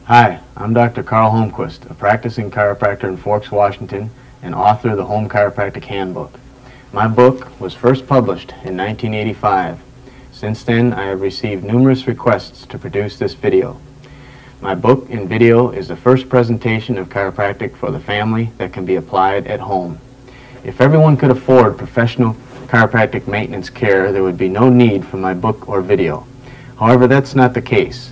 Hi, I'm Dr. Carl Holmquist, a practicing chiropractor in Forks, Washington, and author of the Home Chiropractic Handbook. My book was first published in 1985. Since then, I have received numerous requests to produce this video. My book and video is the first presentation of chiropractic for the family that can be applied at home. If everyone could afford professional chiropractic maintenance care, there would be no need for my book or video. However, that's not the case.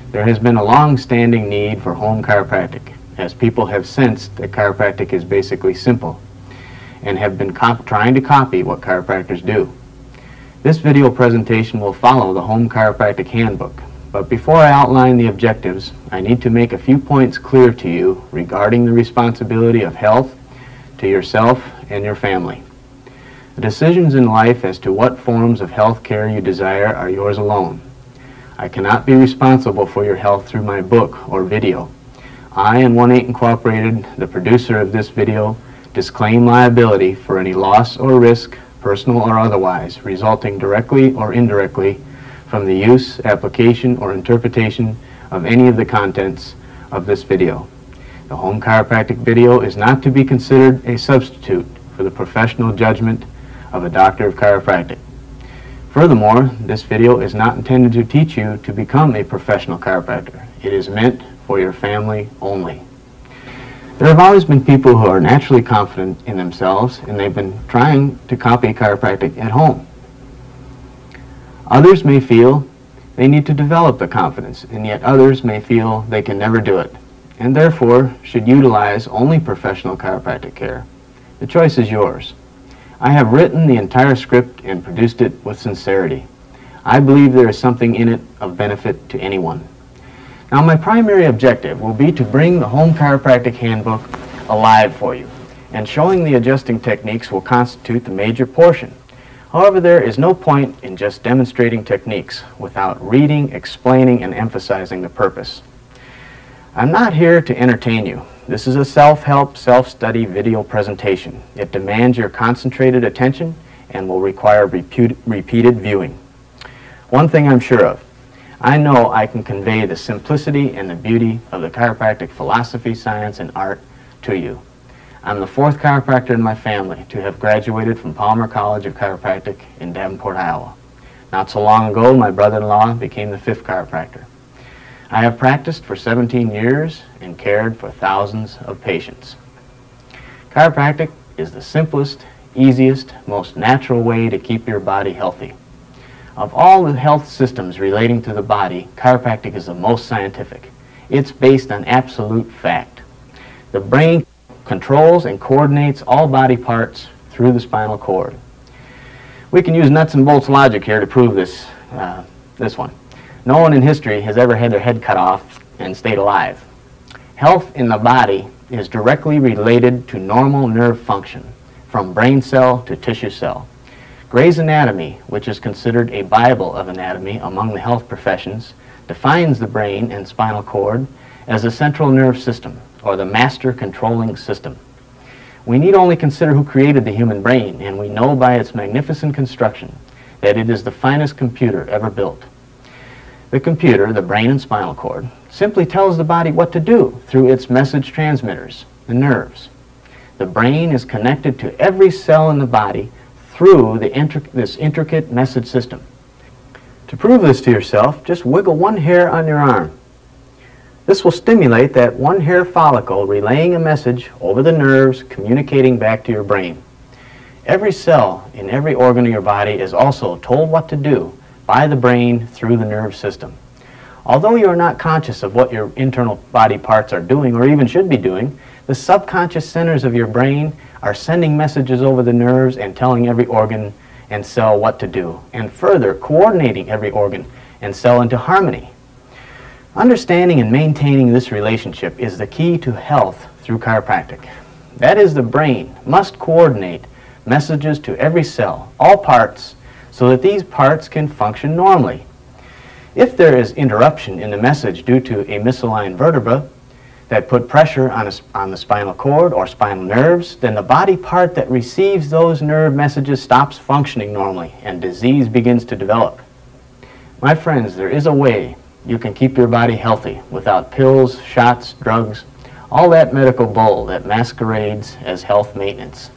There has been a long-standing need for home chiropractic, as people have sensed that chiropractic is basically simple and have been trying to copy what chiropractors do. This video presentation will follow the Home Chiropractic Handbook, but before I outline the objectives, I need to make a few points clear to you regarding the responsibility of health to yourself and your family. The decisions in life as to what forms of health care you desire are yours alone. I cannot be responsible for your health through my book or video. I and 1-8 Incorporated, the producer of this video, disclaim liability for any loss or risk, personal or otherwise, resulting directly or indirectly from the use, application, or interpretation of any of the contents of this video. The Home Chiropractic video is not to be considered a substitute for the professional judgment of a doctor of chiropractic. Furthermore, this video is not intended to teach you to become a professional chiropractor. It is meant for your family only. There have always been people who are naturally confident in themselves, and they've been trying to copy chiropractic at home. Others may feel they need to develop the confidence, and yet others may feel they can never do it, and therefore should utilize only professional chiropractic care. The choice is yours. I have written the entire script and produced it with sincerity. I believe there is something in it of benefit to anyone. Now, my primary objective will be to bring the Home Chiropractic Handbook alive for you, and showing the adjusting techniques will constitute the major portion. However, there is no point in just demonstrating techniques without reading, explaining, and emphasizing the purpose. I'm not here to entertain you. This is a self-help, self-study video presentation. It demands your concentrated attention and will require repeated viewing. One thing I'm sure of, I know I can convey the simplicity and the beauty of the chiropractic philosophy, science, and art to you. I'm the 4th chiropractor in my family to have graduated from Palmer College of Chiropractic in Davenport, Iowa. Not so long ago, my brother-in-law became the 5th chiropractor. I have practiced for 17 years and cared for thousands of patients. Chiropractic is the simplest, easiest, most natural way to keep your body healthy. Of all the health systems relating to the body, chiropractic is the most scientific. It's based on absolute fact. The brain controls and coordinates all body parts through the spinal cord. We can use nuts and bolts logic here to prove this one. No one in history has ever had their head cut off and stayed alive. Health in the body is directly related to normal nerve function, from brain cell to tissue cell. Gray's Anatomy, which is considered a Bible of anatomy among the health professions, defines the brain and spinal cord as the central nerve system, or the master controlling system. We need only consider who created the human brain, and we know by its magnificent construction that it is the finest computer ever built. The computer, the brain and spinal cord, simply tells the body what to do through its message transmitters, the nerves. The brain is connected to every cell in the body through this intricate message system. To prove this to yourself, just wiggle one hair on your arm. This will stimulate that one hair follicle relaying a message over the nerves, communicating back to your brain. Every cell in every organ of your body is also told what to do by the brain through the nerve system. Although you are not conscious of what your internal body parts are doing or even should be doing, the subconscious centers of your brain are sending messages over the nerves and telling every organ and cell what to do, and further coordinating every organ and cell into harmony. Understanding and maintaining this relationship is the key to health through chiropractic. That is, the brain must coordinate messages to every cell, all parts, so that these parts can function normally. If there is interruption in the message due to a misaligned vertebra that put pressure on the spinal cord or spinal nerves, then the body part that receives those nerve messages stops functioning normally and disease begins to develop. My friends, there is a way you can keep your body healthy without pills, shots, drugs, all that medical bull that masquerades as health maintenance.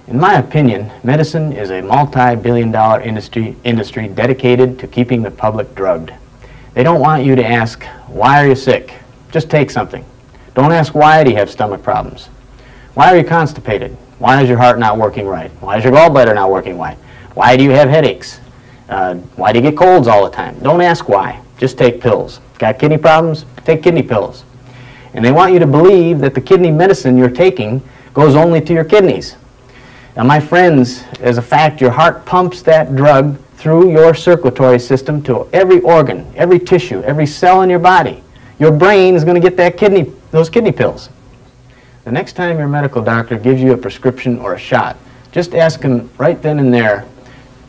In my opinion, medicine is a multi-billion-dollar industry dedicated to keeping the public drugged. They don't want you to ask, why are you sick? Just take something. Don't ask, why do you have stomach problems? Why are you constipated? Why is your heart not working right? Why is your gallbladder not working right? Why do you have headaches? Why do you get colds all the time? Don't ask why. Just take pills. Got kidney problems? Take kidney pills. And they want you to believe that the kidney medicine you're taking goes only to your kidneys. Now, my friends, as a fact, your heart pumps that drug through your circulatory system to every organ, every tissue, every cell in your body. Your brain is going to get those kidney pills. The next time your medical doctor gives you a prescription or a shot, just ask him right then and there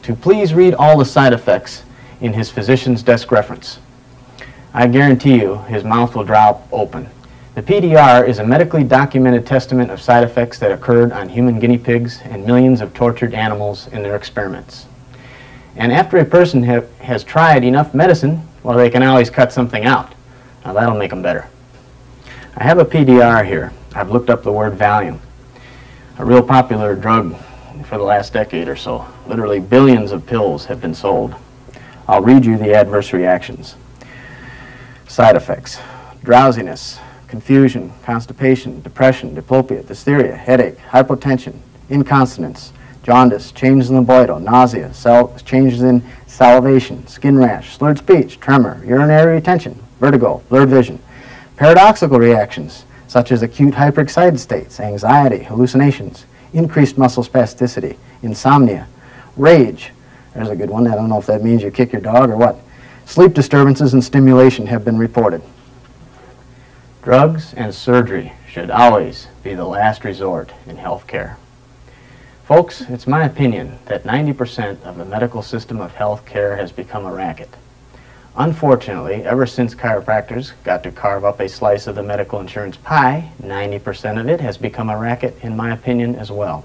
to please read all the side effects in his physician's desk reference. I guarantee you his mouth will drop open. The PDR is a medically documented testament of side effects that occurred on human guinea pigs and millions of tortured animals in their experiments. And after a person has tried enough medicine, well, they can always cut something out. Now that'll make them better. I have a PDR here. I've looked up the word Valium, a real popular drug for the last decade or so. Literally billions of pills have been sold. I'll read you the adverse reactions. Side effects: drowsiness, confusion, constipation, depression, diplopia, dysphoria, headache, hypotension, incontinence, jaundice, changes in libido, nausea, changes in salivation, skin rash, slurred speech, tremor, urinary retention, vertigo, blurred vision. Paradoxical reactions such as acute hyperexcited states, anxiety, hallucinations, increased muscle spasticity, insomnia, rage. There's a good one. I don't know if that means you kick your dog or what. Sleep disturbances and stimulation have been reported. Drugs and surgery should always be the last resort in health care. Folks, it's my opinion that 90% of the medical system of health care has become a racket. Unfortunately, ever since chiropractors got to carve up a slice of the medical insurance pie, 90% of it has become a racket, in my opinion, as well.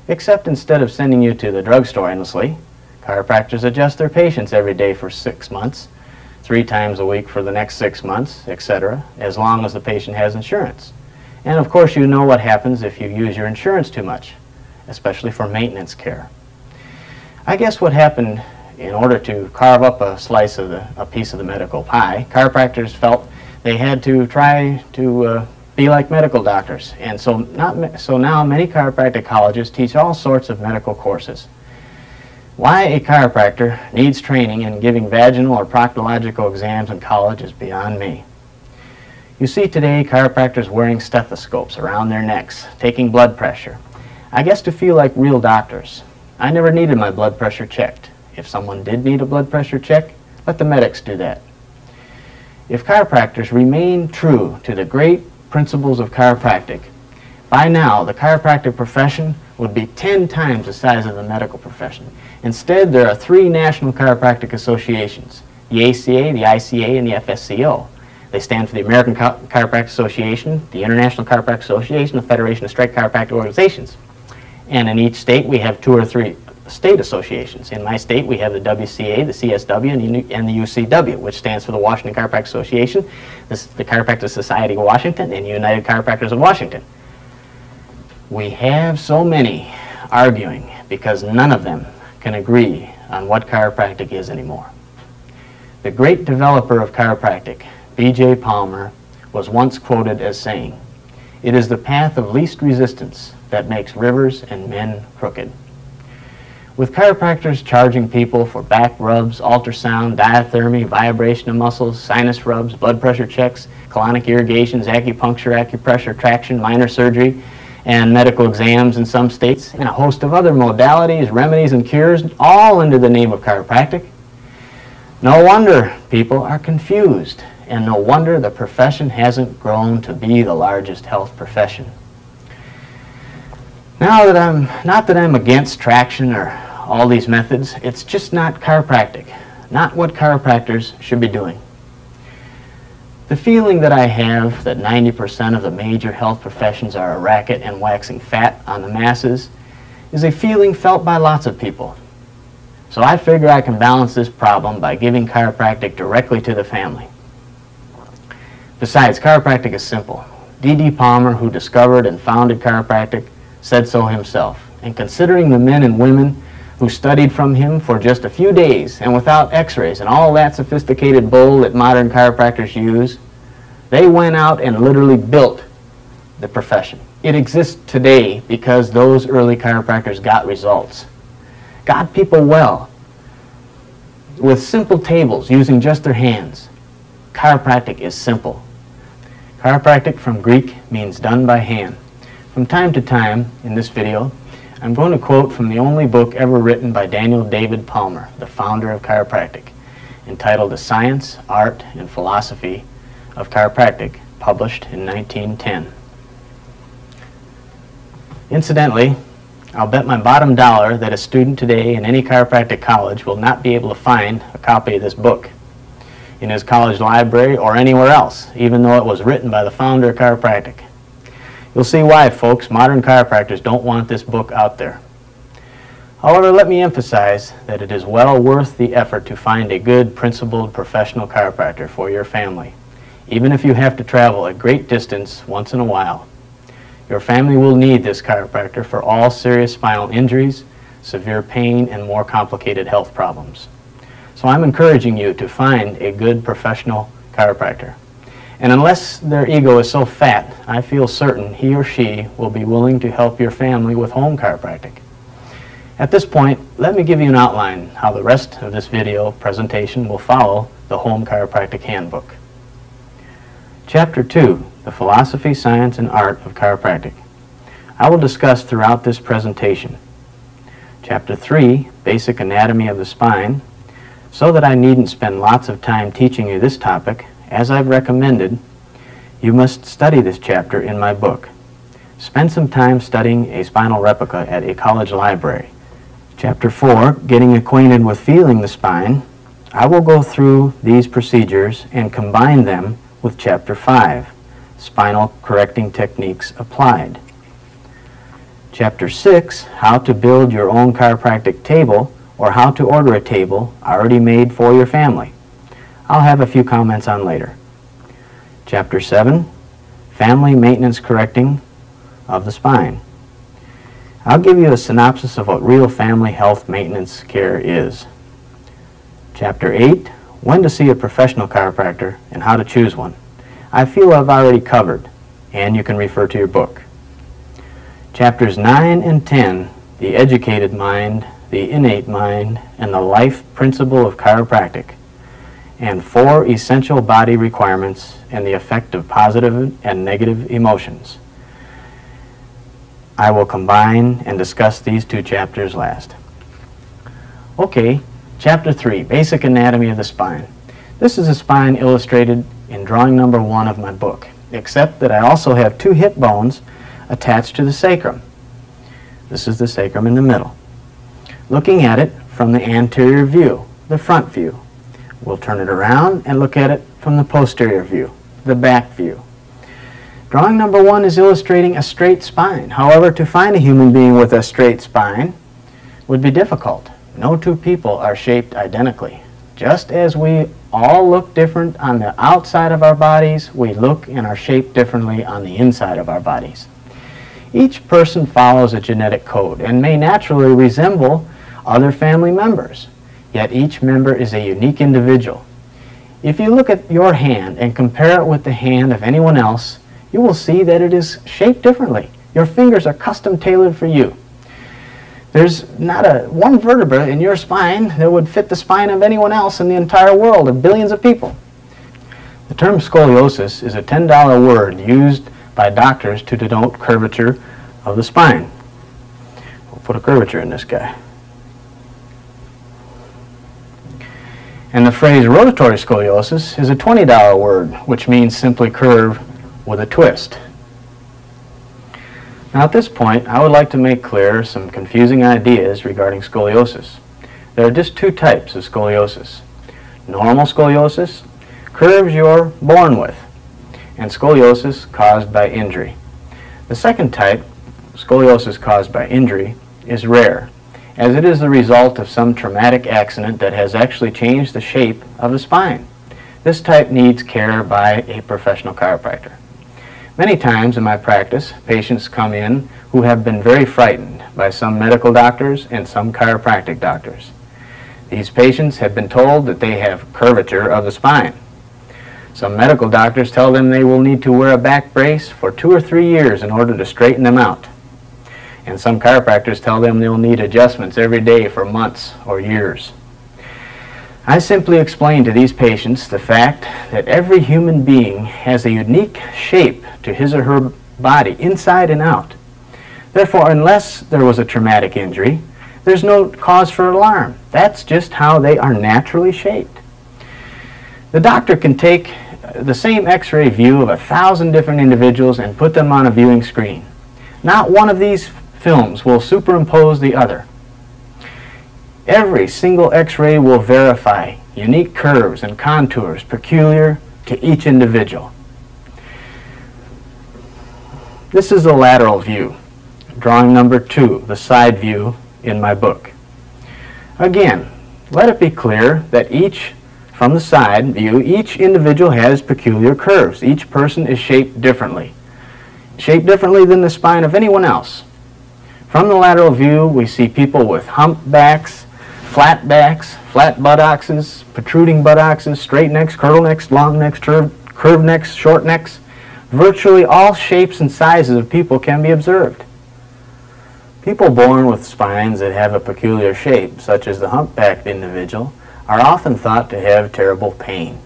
Except instead of sending you to the drugstore endlessly, chiropractors adjust their patients every day for 6 months, 3 times a week for the next 6 months, etc., as long as the patient has insurance. And of course, you know what happens if you use your insurance too much, especially for maintenance care. I guess what happened, in order to carve up a piece of the medical pie, chiropractors felt they had to try to be like medical doctors. And so now many chiropractic colleges teach all sorts of medical courses. Why a chiropractor needs training in giving vaginal or proctological exams in college is beyond me. You see today chiropractors wearing stethoscopes around their necks, taking blood pressure. I guess to feel like real doctors. I never needed my blood pressure checked. If someone did need a blood pressure check, let the medics do that. If chiropractors remain true to the great principles of chiropractic, by now the chiropractic profession would be 10 times the size of the medical profession. Instead, there are 3 national chiropractic associations, the ACA, the ICA, and the FSCO. They stand for the American Chiropractic Association, the International Chiropractic Association, the Federation of Straight Chiropractic Organizations. And in each state, we have 2 or 3 state associations. In my state, we have the WCA, the CSW, and the UCW, which stands for the Washington Chiropractic Association, the Chiropractic Society of Washington, and United Chiropractors of Washington. We have so many arguing because none of them can agree on what chiropractic is anymore. The great developer of chiropractic, B.J. Palmer, was once quoted as saying, "It is the path of least resistance that makes rivers and men crooked." With chiropractors charging people for back rubs, ultrasound, diathermy, vibration of muscles, sinus rubs, blood pressure checks, colonic irrigations, acupuncture, acupressure, traction, minor surgery, and medical exams in some states, and a host of other modalities, remedies, and cures, all under the name of chiropractic. No wonder people are confused, and no wonder the profession hasn't grown to be the largest health profession. Not that I'm against traction or all these methods, it's just not chiropractic, not what chiropractors should be doing. The feeling that I have that 90% of the major health professions are a racket and waxing fat on the masses is a feeling felt by lots of people. So I figure I can balance this problem by giving chiropractic directly to the family. Besides, chiropractic is simple. D.D. Palmer, who discovered and founded chiropractic, said so himself. And considering the men and women who studied from him for just a few days and without x-rays and all that sophisticated bull that modern chiropractors use, they went out and literally built the profession. It exists today because those early chiropractors got results. Got people well with simple tables using just their hands. Chiropractic is simple. Chiropractic from Greek means done by hand. From time to time in this video, I'm going to quote from the only book ever written by Daniel David Palmer, the founder of chiropractic, entitled The Science, Art, and Philosophy of Chiropractic, published in 1910. Incidentally, I'll bet my bottom dollar that a student today in any chiropractic college will not be able to find a copy of this book in his college library or anywhere else, even though it was written by the founder of chiropractic. You'll see why, folks. Modern chiropractors don't want this book out there. However, let me emphasize that it is well worth the effort to find a good, principled, professional chiropractor for your family, even if you have to travel a great distance once in a while. Your family will need this chiropractor for all serious spinal injuries, severe pain, and more complicated health problems. So I'm encouraging you to find a good professional chiropractor. And unless their ego is so fat, I feel certain he or she will be willing to help your family with home chiropractic. At this point, let me give you an outline how the rest of this video presentation will follow the Home Chiropractic Handbook. Chapter 2, The Philosophy, Science, and Art of Chiropractic. I will discuss throughout this presentation. Chapter 3, Basic Anatomy of the Spine. So that I needn't spend lots of time teaching you this topic, as I've recommended, you must study this chapter in my book. Spend some time studying a spinal replica at a college library. Chapter 4, Getting Acquainted with Feeling the Spine. I will go through these procedures and combine them with Chapter 5, Spinal Correcting Techniques Applied. Chapter 6, How to Build Your Own Chiropractic Table, or how to order a table already made for your family. I'll have a few comments on later. Chapter 7, Family Maintenance Correcting of the Spine. I'll give you a synopsis of what real family health maintenance care is. Chapter 8, When to see a professional chiropractor and how to choose one. I feel I've already covered, and you can refer to your book. Chapters 9 and 10, The Educated Mind, The Innate Mind, and the Life Principle of Chiropractic, and 4 Essential Body Requirements and the Effect of Positive and Negative Emotions. I will combine and discuss these 2 chapters last. Okay, Chapter 3, Basic Anatomy of the Spine. This is a spine illustrated in drawing number 1 of my book, except that I also have 2 hip bones attached to the sacrum. This is the sacrum in the middle. Looking at it from the anterior view, the front view. We'll turn it around and look at it from the posterior view, the back view. Drawing number 1 is illustrating a straight spine. However, to find a human being with a straight spine would be difficult. No 2 people are shaped identically. Just as we all look different on the outside of our bodies, we look and are shaped differently on the inside of our bodies. Each person follows a genetic code and may naturally resemble other family members, yet each member is a unique individual. If you look at your hand and compare it with the hand of anyone else, you will see that it is shaped differently. Your fingers are custom tailored for you. There's not one vertebra in your spine that would fit the spine of anyone else in the entire world of billions of people. The term scoliosis is a $10 word used by doctors to denote curvature of the spine. We'll put a curvature in this guy. And the phrase rotatory scoliosis is a $20 word, which means simply curve with a twist. Now at this point, I would like to make clear some confusing ideas regarding scoliosis. There are just 2 types of scoliosis. Normal scoliosis, curves you're born with, and scoliosis caused by injury. The second type, scoliosis caused by injury, is rare, as it is the result of some traumatic accident that has actually changed the shape of the spine. This type needs care by a professional chiropractor. Many times in my practice, patients come in who have been very frightened by some medical doctors and some chiropractic doctors. These patients have been told that they have curvature of the spine. Some medical doctors tell them they will need to wear a back brace for 2 or 3 years in order to straighten them out. And some chiropractors tell them they'll need adjustments every day for months or years. I simply explain to these patients the fact that every human being has a unique shape to his or her body, inside and out. Therefore, unless there was a traumatic injury, there's no cause for alarm. That's just how they are naturally shaped. The doctor can take the same x-ray view of 1,000 different individuals and put them on a viewing screen. Not one of these films will superimpose the other. Every single x-ray will verify unique curves and contours peculiar to each individual. This is the lateral view, drawing number 2, the side view in my book. Again, let it be clear that from the side view, each individual has peculiar curves. Each person is shaped differently than the spine of anyone else. From the lateral view, we see people with humped backs, flat buttocks, protruding buttocks, straight necks, turtlenecks, long necks, curved necks, short necks. Virtually all shapes and sizes of people can be observed. People born with spines that have a peculiar shape, such as the humpbacked individual, are often thought to have terrible pain.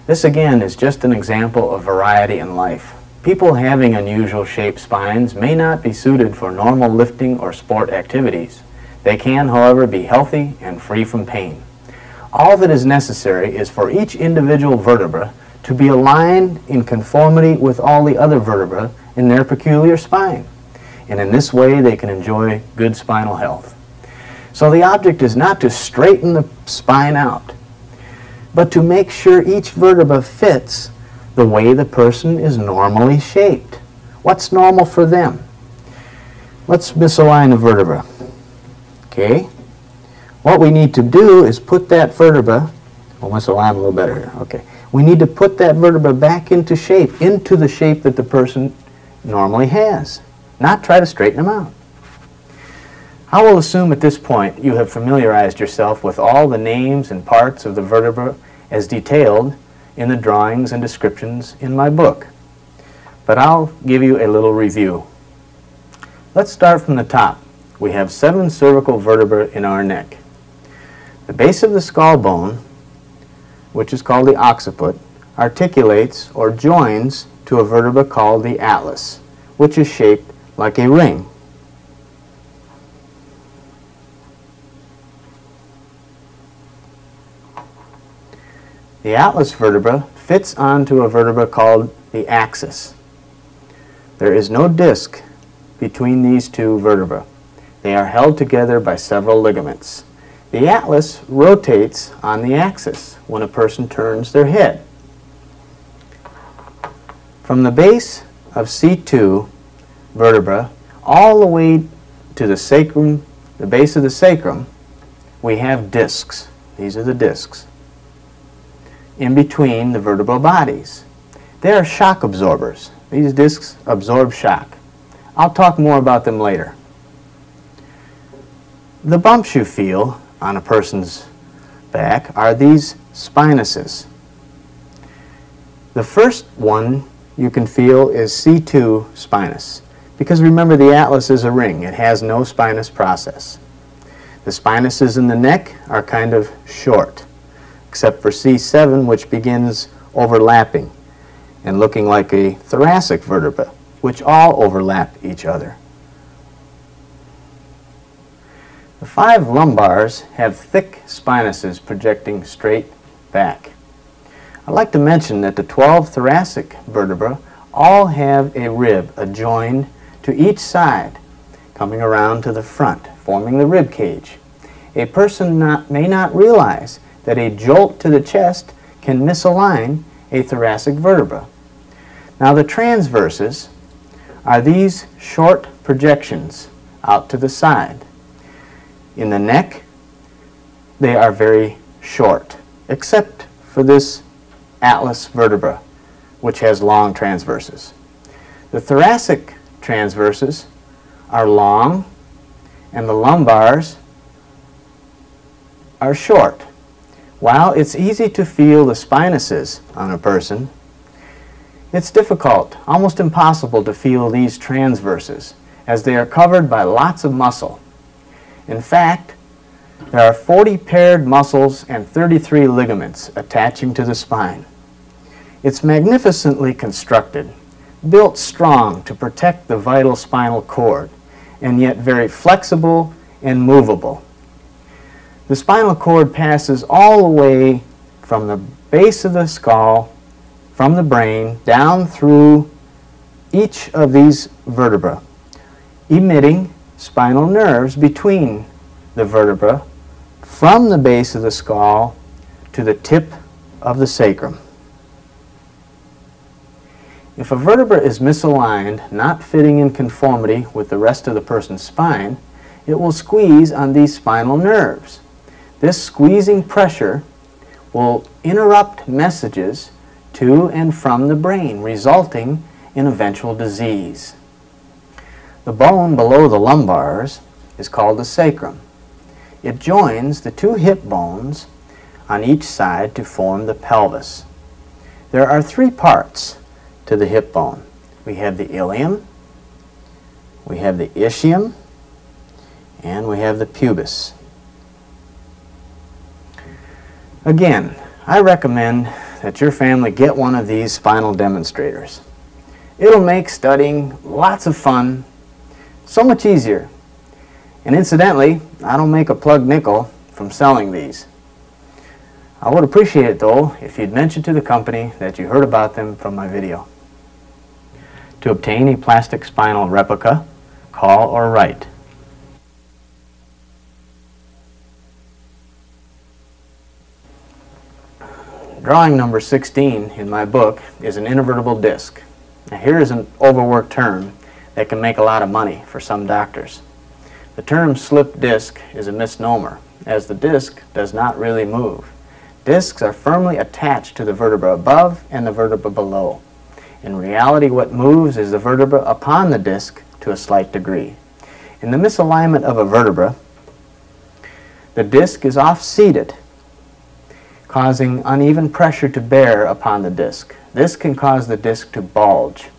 This again is just an example of variety in life. People having unusual shaped spines may not be suited for normal lifting or sport activities. They can, however, be healthy and free from pain. All that is necessary is for each individual vertebra to be aligned in conformity with all the other vertebrae in their peculiar spine. And in this way they can enjoy good spinal health. So the object is not to straighten the spine out, but to make sure each vertebra fits the way the person is normally shaped. What's normal for them? Let's misalign the vertebra. Okay? What we need to do is put that vertebra, we'll misalign a little better here. Okay. We need to put that vertebra back into shape, into the shape that the person normally has, not try to straighten them out. I will assume at this point you have familiarized yourself with all the names and parts of the vertebra as detailed in the drawings and descriptions in my book. But I'll give you a little review. Let's start from the top. We have 7 cervical vertebrae in our neck. The base of the skull bone, which is called the occiput, articulates or joins to a vertebra called the atlas, which is shaped like a ring. The atlas vertebra fits onto a vertebra called the axis. There is no disc between these two vertebrae. They are held together by several ligaments. The atlas rotates on the axis when a person turns their head. From the base of C2 vertebra all the way to the sacrum, the base of the sacrum, we have discs. These are the discs in between the vertebral bodies. They are shock absorbers. These discs absorb shock. I'll talk more about them later. The bumps you feel on a person's back are these spinuses. The first one you can feel is C2 spinous, because remember the atlas is a ring. It has no spinous process. The spinuses in the neck are kind of short, except for C7, which begins overlapping and looking like a thoracic vertebra, which all overlap each other. The 5 lumbars have thick spinuses projecting straight back. I'd like to mention that the 12 thoracic vertebrae all have a rib adjoined to each side, coming around to the front, forming the rib cage. A person may not realize that a jolt to the chest can misalign a thoracic vertebra. Now the transverses are these short projections out to the side. In the neck, they are very short, except for this atlas vertebra, which has long transverses. The thoracic transverses are long, and the lumbars are short. While it's easy to feel the spinuses on a person, it's difficult, almost impossible, to feel these transverses, as they are covered by lots of muscle. In fact, there are 40 paired muscles and 33 ligaments attaching to the spine. It's magnificently constructed, built strong to protect the vital spinal cord, and yet very flexible and movable. The spinal cord passes all the way from the base of the skull, from the brain, down through each of these vertebrae, emitting spinal nerves between the vertebra from the base of the skull to the tip of the sacrum. If a vertebra is misaligned, not fitting in conformity with the rest of the person's spine, it will squeeze on these spinal nerves. This squeezing pressure will interrupt messages to and from the brain, resulting in eventual disease. The bone below the lumbars is called the sacrum. It joins the two hip bones on each side to form the pelvis. There are three parts to the hip bone. We have the ilium, we have the ischium, and we have the pubis. Again, I recommend that your family get one of these spinal demonstrators. It'll make studying lots of fun, so much easier. And incidentally, I don't make a plug nickel from selling these. I would appreciate it though if you'd mention to the company that you heard about them from my video. To obtain a plastic spinal replica, call or write. Drawing number 16 in my book is an invertible disc. Now here is an overworked term that can make a lot of money for some doctors. The term slip disc is a misnomer, as the disc does not really move. Discs are firmly attached to the vertebra above and the vertebra below. In reality, what moves is the vertebra upon the disc to a slight degree. In the misalignment of a vertebra, the disc is off-seated, causing uneven pressure to bear upon the disc. This can cause the disc to bulge,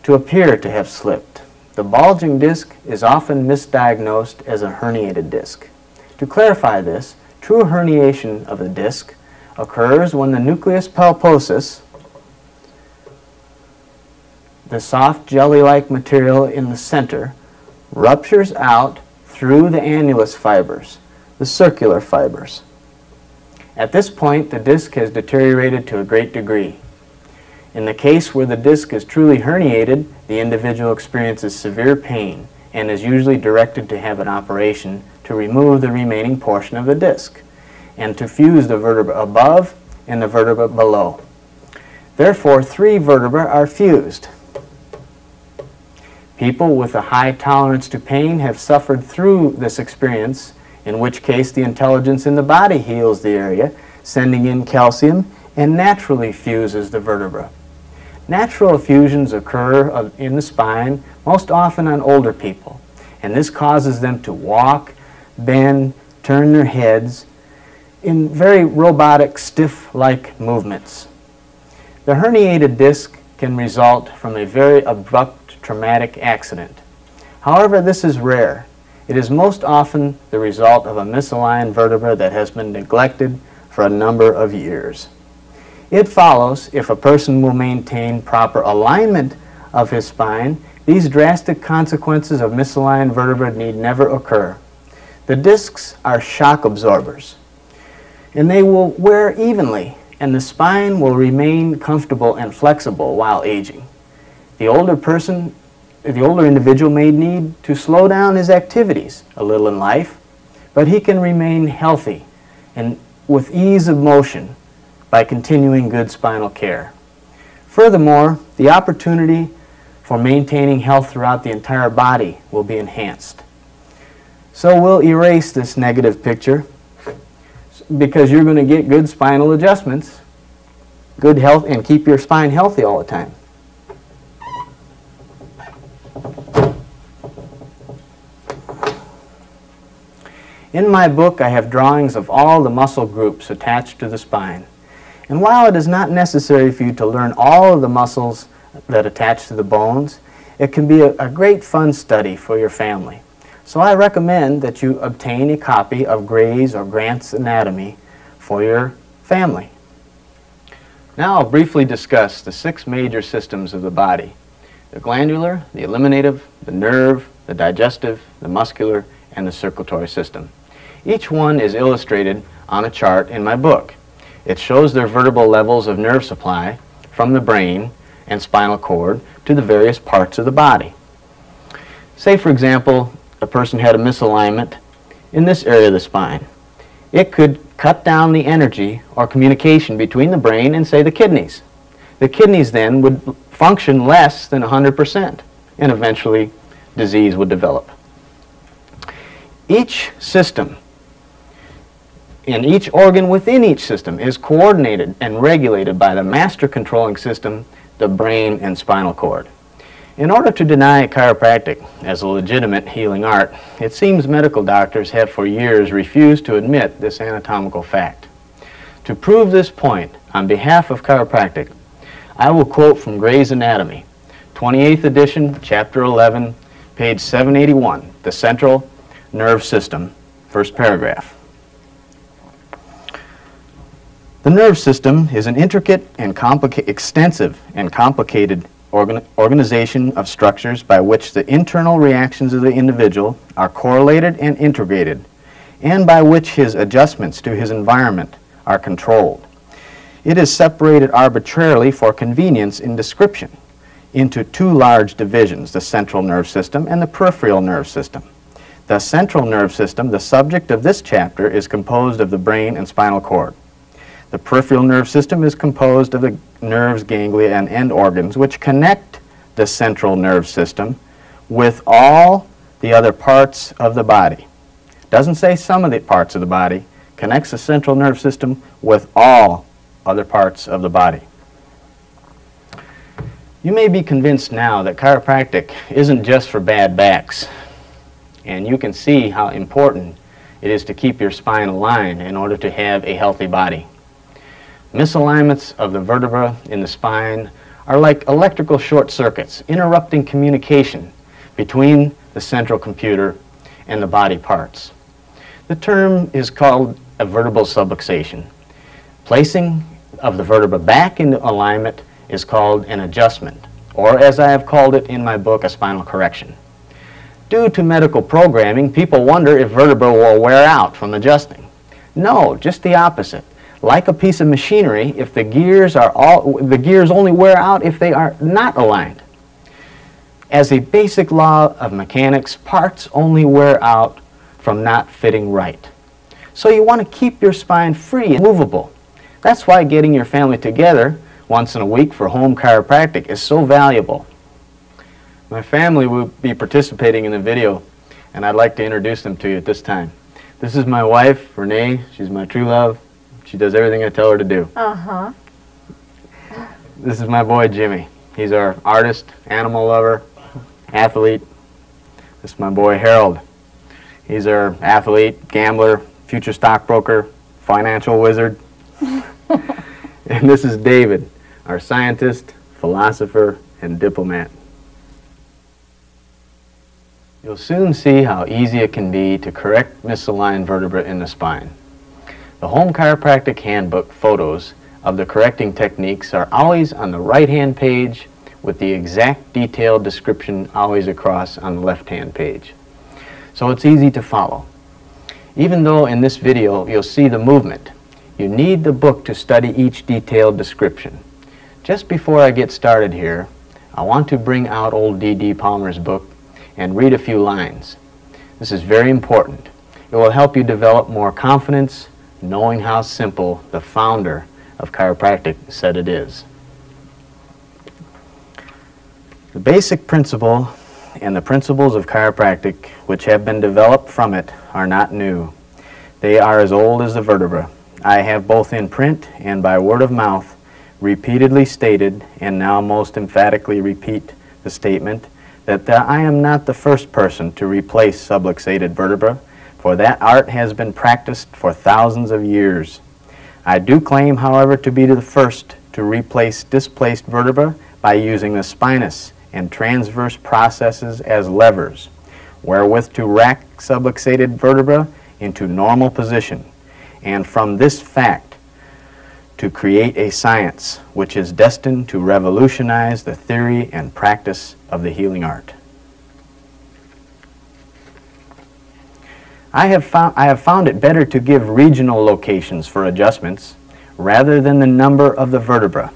to appear to have slipped. The bulging disc is often misdiagnosed as a herniated disc. To clarify this, true herniation of the disc occurs when the nucleus pulposus, the soft jelly-like material in the center, ruptures out through the annulus fibers, the circular fibers. At this point, the disc has deteriorated to a great degree. In the case where the disc is truly herniated, the individual experiences severe pain and is usually directed to have an operation to remove the remaining portion of the disc and to fuse the vertebra above and the vertebra below. Therefore, 3 vertebrae are fused. People with a high tolerance to pain have suffered through this experience, in which case the intelligence in the body heals the area, sending in calcium and naturally fuses the vertebra. Natural fusions occur in the spine, most often on older people, and this causes them to walk, bend, turn their heads in very robotic, stiff-like movements. The herniated disc can result from a very abrupt traumatic accident. However, this is rare. It is most often the result of a misaligned vertebra that has been neglected for a number of years. It follows, if a person will maintain proper alignment of his spine, these drastic consequences of misaligned vertebra need never occur. The discs are shock absorbers, and they will wear evenly, and the spine will remain comfortable and flexible while aging. The older individual may need to slow down his activities a little in life, but he can remain healthy and with ease of motion by continuing good spinal care. Furthermore, the opportunity for maintaining health throughout the entire body will be enhanced. So we'll erase this negative picture because you're going to get good spinal adjustments, good health, and keep your spine healthy all the time. In my book, I have drawings of all the muscle groups attached to the spine. And while it is not necessary for you to learn all of the muscles that attach to the bones, it can be a great fun study for your family. So I recommend that you obtain a copy of Gray's or Grant's Anatomy for your family. Now I'll briefly discuss the 6 major systems of the body: the glandular, the eliminative, the nerve, the digestive, the muscular, and the circulatory system. Each one is illustrated on a chart in my book. It shows their vertebral levels of nerve supply from the brain and spinal cord to the various parts of the body. Say, for example, a person had a misalignment in this area of the spine. It could cut down the energy or communication between the brain and, say, the kidneys. The kidneys then would function less than 100%, and eventually disease would develop. Each system and each organ within each system is coordinated and regulated by the master controlling system, the brain and spinal cord. In order to deny chiropractic as a legitimate healing art, it seems medical doctors have for years refused to admit this anatomical fact. To prove this point, on behalf of chiropractic, I will quote from Gray's Anatomy, 28th edition, chapter 11, page 781, the central nerve system, first paragraph. The nerve system is an intricate and extensive and complicated organization of structures by which the internal reactions of the individual are correlated and integrated, and by which his adjustments to his environment are controlled. It is separated arbitrarily for convenience in description into 2 large divisions, the central nerve system and the peripheral nerve system. The central nerve system, the subject of this chapter, is composed of the brain and spinal cord. The peripheral nerve system is composed of the nerves, ganglia, and end organs which connect the central nerve system with all the other parts of the body. Doesn't say some of the parts of the body, connects the central nerve system with all other parts of the body. You may be convinced now that chiropractic isn't just for bad backs, and you can see how important it is to keep your spine aligned in order to have a healthy body. Misalignments of the vertebra in the spine are like electrical short circuits, interrupting communication between the central computer and the body parts. The term is called a vertebral subluxation. Placing of the vertebra back into alignment is called an adjustment, or as I have called it in my book, a spinal correction. Due to medical programming, people wonder if vertebra will wear out from adjusting. No, just the opposite. Like a piece of machinery, if the gears only wear out if they are not aligned. As a basic law of mechanics, parts only wear out from not fitting right. So you want to keep your spine free and movable. That's why getting your family together once in a week for home chiropractic is so valuable. My family will be participating in the video, and I'd like to introduce them to you at this time. This is my wife, Renee. She's my true love. She does everything I tell her to do. Uh-huh. This is my boy, Jimmy. He's our artist, animal lover, athlete. This is my boy, Harold. He's our athlete, gambler, future stockbroker, financial wizard. And this is David, our scientist, philosopher, and diplomat. You'll soon see how easy it can be to correct misaligned vertebra in the spine. The Home Chiropractic Handbook photos of the correcting techniques are always on the right-hand page with the exact detailed description always across on the left-hand page. So it's easy to follow. Even though in this video you'll see the movement, you need the book to study each detailed description. Just before I get started here, I want to bring out old D.D. Palmer's book and read a few lines. This is very important. It will help you develop more confidence, knowing how simple the founder of chiropractic said it is. The basic principle and the principles of chiropractic which have been developed from it are not new. They are as old as the vertebra. I have both in print and by word of mouth repeatedly stated, and now most emphatically repeat the statement, that I am not the first person to replace subluxated vertebra, for that art has been practiced for thousands of years. I do claim, however, to be the first to replace displaced vertebra by using the spinous and transverse processes as levers, wherewith to rack subluxated vertebra into normal position, and from this fact to create a science which is destined to revolutionize the theory and practice of the healing art. I have found it better to give regional locations for adjustments rather than the number of the vertebra.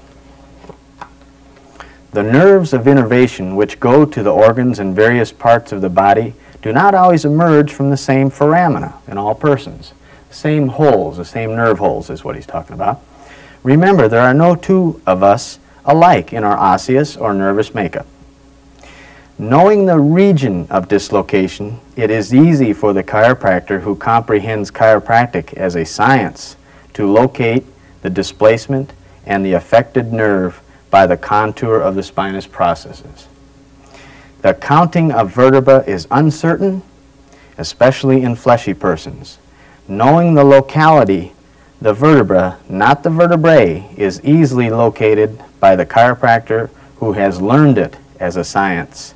The nerves of innervation which go to the organs in various parts of the body do not always emerge from the same foramina in all persons. The same holes, the same nerve holes is what he's talking about. Remember, there are no two of us alike in our osseous or nervous makeup. Knowing the region of dislocation, it is easy for the chiropractor who comprehends chiropractic as a science to locate the displacement and the affected nerve by the contour of the spinous processes. The counting of vertebra is uncertain, especially in fleshy persons. Knowing the locality, the vertebra, not the vertebrae, is easily located by the chiropractor who has learned it as a science,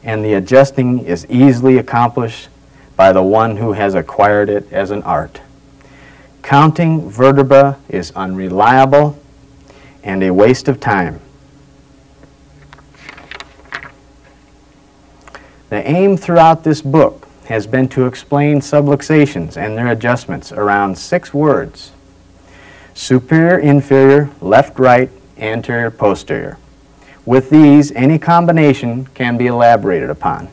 and the adjusting is easily accomplished by the one who has acquired it as an art. Counting vertebra is unreliable and a waste of time. The aim throughout this book has been to explain subluxations and their adjustments around 6 words: superior, inferior, left, right, anterior, posterior. With these, any combination can be elaborated upon.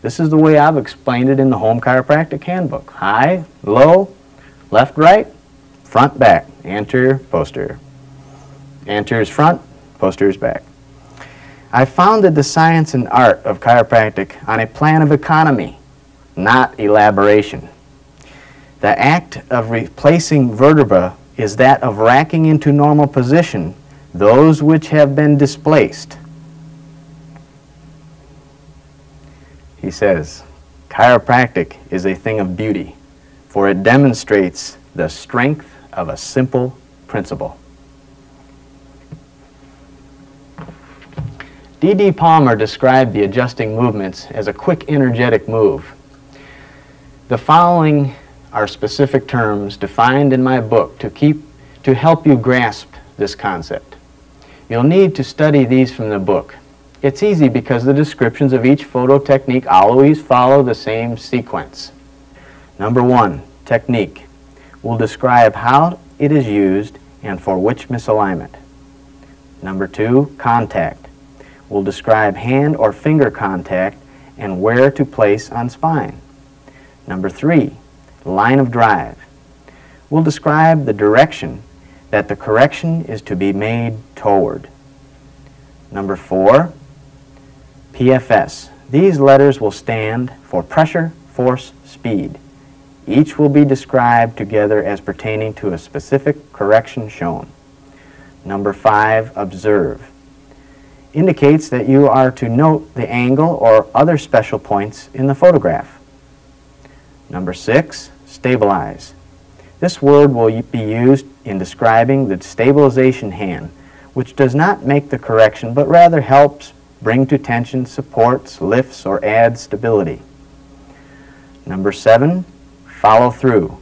This is the way I've explained it in the Home Chiropractic Handbook. High, low, left, right, front, back, anterior, posterior. Anterior is front, posterior is back. I founded the science and art of chiropractic on a plan of economy, not elaboration. The act of replacing vertebra is that of racking into normal position those which have been displaced. He says, chiropractic is a thing of beauty, for it demonstrates the strength of a simple principle. D.D. Palmer described the adjusting movements as a quick, energetic move. The following are specific terms defined in my book to help you grasp this concept. You'll need to study these from the book. It's easy because the descriptions of each photo technique always follow the same sequence. Number 1, technique. We'll describe how it is used and for which misalignment. Number 2, contact. We'll describe hand or finger contact and where to place on spine. Number 3, line of drive. We'll describe the direction that the correction is to be made toward. Number 4, PFS. These letters will stand for pressure, force, speed. Each will be described together as pertaining to a specific correction shown. Number 5, observe. Indicates that you are to note the angle or other special points in the photograph. Number 6, stabilize. This word will be used in describing the stabilization hand, which does not make the correction, but rather helps bring to tension, supports, lifts, or adds stability. Number 7, follow through.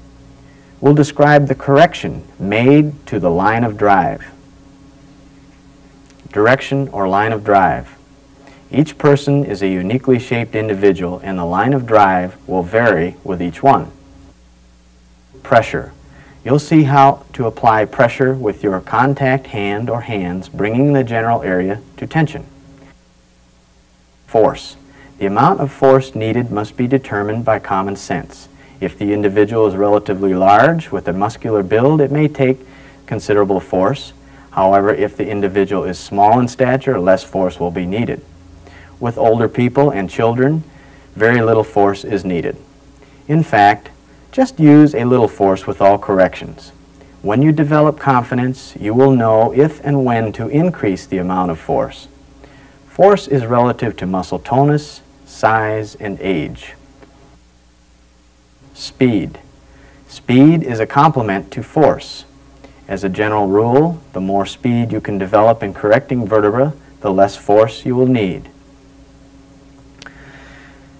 We'll describe the correction made to the line of drive. Direction or line of drive. Each person is a uniquely shaped individual, and the line of drive will vary with each one. Pressure. You'll see how to apply pressure with your contact hand or hands, bringing the general area to tension. Force. The amount of force needed must be determined by common sense. If the individual is relatively large with a muscular build, it may take considerable force. However, if the individual is small in stature, less force will be needed. with older people and children, very little force is needed. In fact, just use a little force with all corrections. When you develop confidence, you will know if and when to increase the amount of force. Force is relative to muscle tonus, size, and age. Speed. Speed is a complement to force. As a general rule, the more speed you can develop in correcting vertebra, the less force you will need.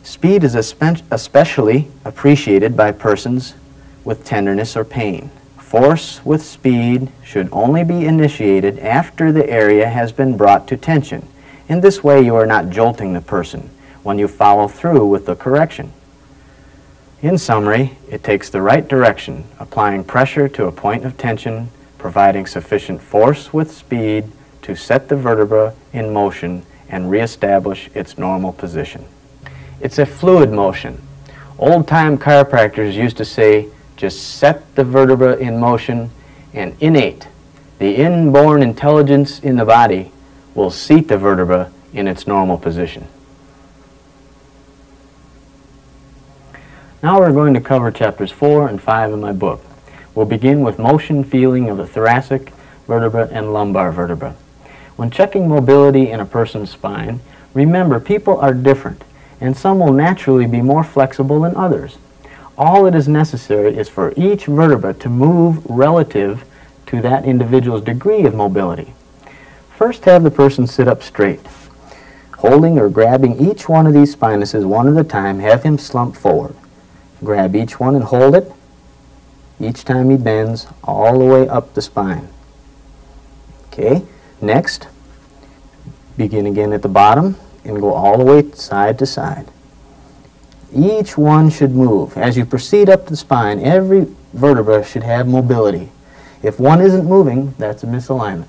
Speed is especially appreciated by persons with tenderness or pain. Force with speed should only be initiated after the area has been brought to tension. In this way, you are not jolting the person when you follow through with the correction. In summary, it takes the right direction, applying pressure to a point of tension, providing sufficient force with speed to set the vertebra in motion and reestablish its normal position. It's a fluid motion. Old-time chiropractors used to say, just set the vertebra in motion, and innate, the inborn intelligence in the body, will seat the vertebra in its normal position. Now we're going to cover chapters 4 and 5 in my book. We'll begin with motion feeling of the thoracic vertebra and lumbar vertebra. When checking mobility in a person's spine, remember people are different, and some will naturally be more flexible than others. All that is necessary is for each vertebra to move relative to that individual's degree of mobility. First, have the person sit up straight. Holding or grabbing each one of these spinuses one at a time, have him slump forward. Grab each one and hold it. Each time he bends all the way up the spine. Okay, next, begin again at the bottom and go all the way side to side. Each one should move. As you proceed up the spine, every vertebra should have mobility. If one isn't moving, that's a misalignment.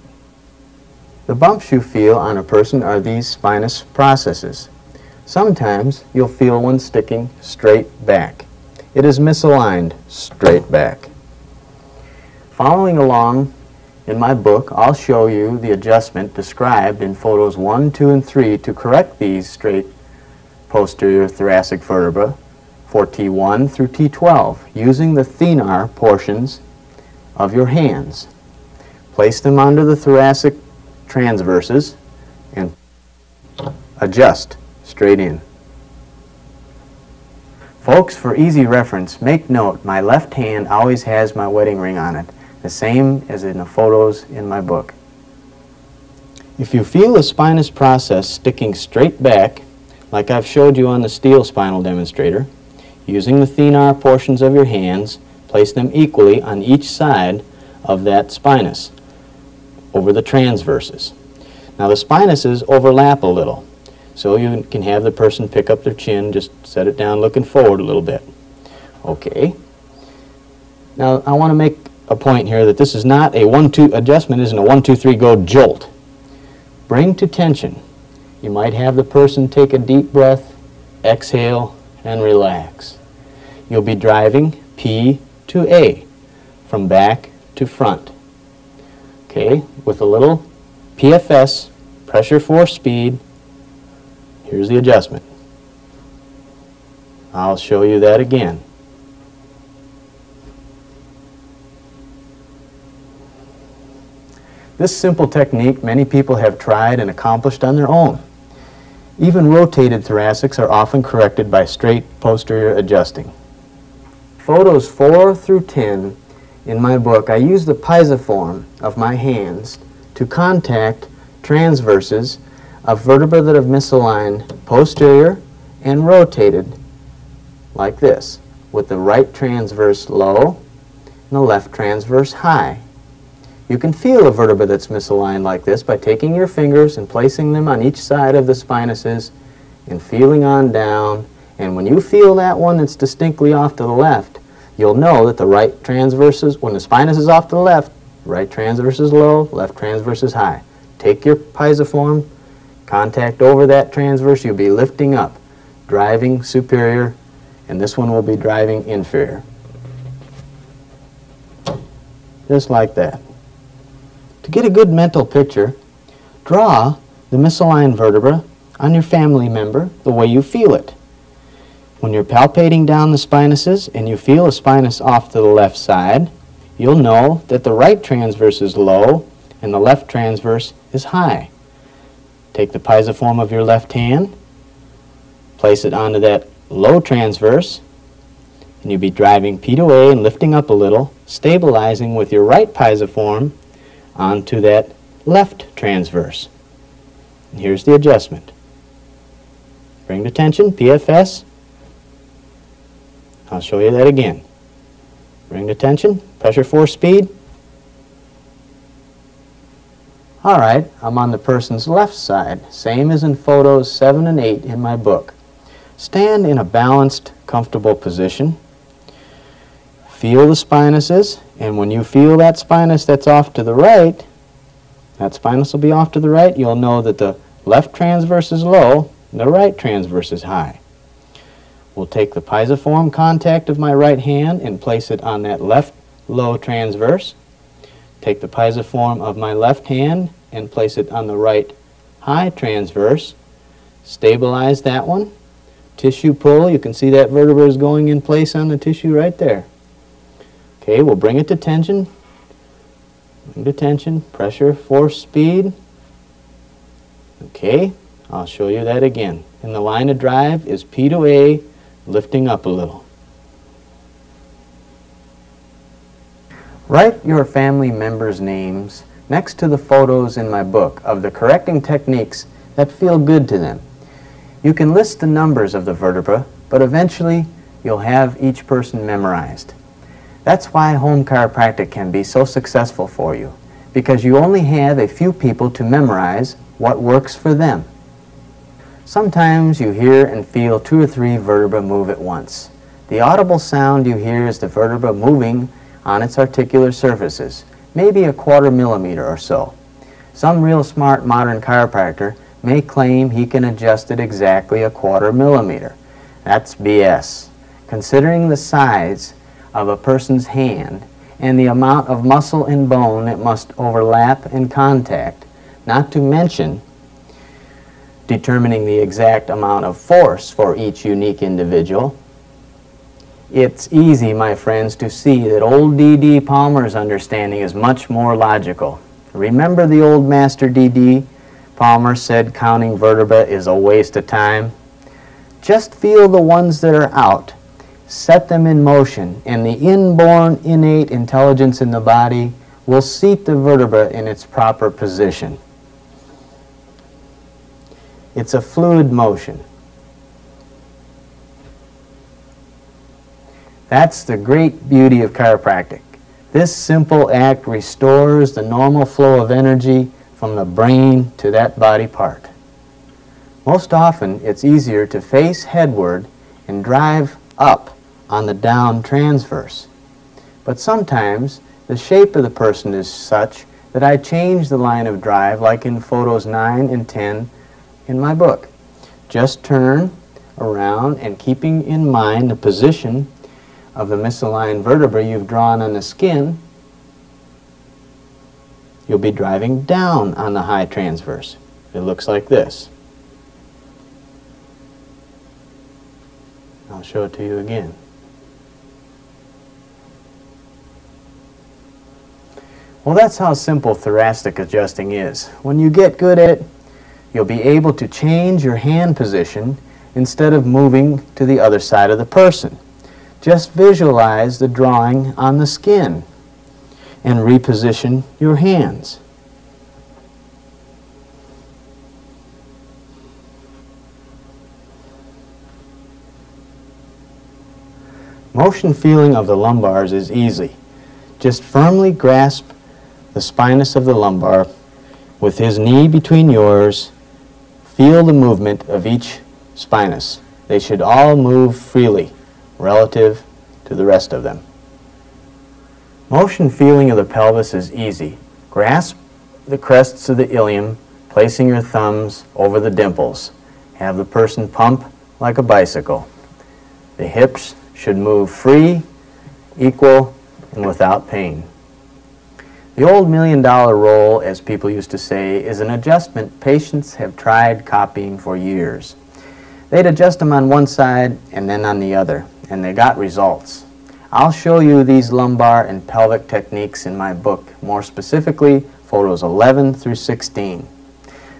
The bumps you feel on a person are these spinous processes. Sometimes you'll feel one sticking straight back. It is misaligned straight back. Following along in my book, I'll show you the adjustment described in photos 1, 2, and 3 to correct these straight posterior thoracic vertebra for T1 through T12 using the thenar portions of your hands. Place them under the thoracic transverses and adjust straight in. Folks, for easy reference, make note my left hand always has my wedding ring on it, the same as in the photos in my book. If you feel the spinous process sticking straight back, like I've showed you on the steel spinal demonstrator, using the thenar portions of your hands, place them equally on each side of that spinous, over the transverses. Now the spinuses overlap a little, so you can have the person pick up their chin, just set it down looking forward a little bit. Okay. Now I want to make a point here that this is not a 1-2 adjustment, isn't a 1-2-3 go jolt. Bring to tension. You might have the person take a deep breath, exhale, and relax. You'll be driving P to A, from back to front. Okay, with a little PFS, pressure force speed. Here's the adjustment. I'll show you that again. This simple technique many people have tried and accomplished on their own. Even rotated thoracics are often corrected by straight posterior adjusting. Photos 4 through 10 in my book, I use the piezoform of my hands to contact transverses of vertebrae that have misaligned posterior and rotated like this, with the right transverse low and the left transverse high. You can feel a vertebra that's misaligned like this by taking your fingers and placing them on each side of the spinuses and feeling on down. And when you feel that one that's distinctly off to the left, you'll know that the right transverse when the spinous is off to the left, right transverse is low, left transverse is high. Take your piezoform, contact over that transverse, you'll be lifting up, driving superior, and this one will be driving inferior. Just like that. To get a good mental picture, draw the misaligned vertebra on your family member the way you feel it. When you're palpating down the spinuses and you feel a spinous off to the left side, you'll know that the right transverse is low and the left transverse is high. Take the pisiform of your left hand, place it onto that low transverse, and you'll be driving P to A and lifting up a little, stabilizing with your right pisiform onto that left transverse. And here's the adjustment. Bring to tension, PFS. I'll show you that again. Bring to tension, pressure, force, speed. All right, I'm on the person's left side, same as in photos 7 and 8 in my book. Stand in a balanced, comfortable position. Feel the spinuses, and when you feel that spinous that's off to the right, that spinous will be off to the right, you'll know that the left transverse is low and the right transverse is high. We'll take the pisiform contact of my right hand and place it on that left low transverse. Take the pisiform of my left hand and place it on the right high transverse. Stabilize that one. Tissue pull, you can see that vertebra is going in place on the tissue right there. Okay, we'll bring it to tension. Bring to tension, pressure, force, speed. Okay, I'll show you that again. And the line of drive is P to A, lifting up a little. Write your family members' names next to the photos in my book of the correcting techniques that feel good to them. You can list the numbers of the vertebra, but eventually you'll have each person memorized. That's why home chiropractic can be so successful for you, because you only have a few people to memorize what works for them. Sometimes you hear and feel 2 or 3 vertebrae move at once. The audible sound you hear is the vertebra moving on its articular surfaces, maybe a 1/4 millimeter or so. Some real smart modern chiropractor may claim he can adjust it exactly a 1/4 millimeter. That's BS. Considering the size of a person's hand and the amount of muscle and bone it must overlap and contact, not to mention determining the exact amount of force for each unique individual, it's easy, my friends, to see that old D.D. Palmer's understanding is much more logical. Remember the old master D.D. Palmer said counting vertebrae is a waste of time? Just feel the ones that are out, set them in motion, and the inborn, innate intelligence in the body will seat the vertebra in its proper position. It's a fluid motion. That's the great beauty of chiropractic. This simple act restores the normal flow of energy from the brain to that body part. Most often, it's easier to face headward and drive up on the down transverse. But sometimes, the shape of the person is such that I change the line of drive, like in photos 9 and 10 in my book. Just turn around and keeping in mind the position of the misaligned vertebra you've drawn on the skin, you'll be driving down on the high transverse. It looks like this. I'll show it to you again. Well, that's how simple thoracic adjusting is. When you get good at it, you'll be able to change your hand position instead of moving to the other side of the person. Just visualize the drawing on the skin and reposition your hands. Motion feeling of the lumbars is easy. Just firmly grasp the spinous of the lumbar with his knee between yours. Feel the movement of each spinous. They should all move freely relative to the rest of them. Motion feeling of the pelvis is easy. Grasp the crests of the ilium, placing your thumbs over the dimples. Have the person pump like a bicycle. The hips should move free, equal, and without pain. The old million-dollar roll, as people used to say, is an adjustment patients have tried copying for years. They'd adjust them on one side and then on the other, and they got results. I'll show you these lumbar and pelvic techniques in my book, more specifically photos 11 through 16.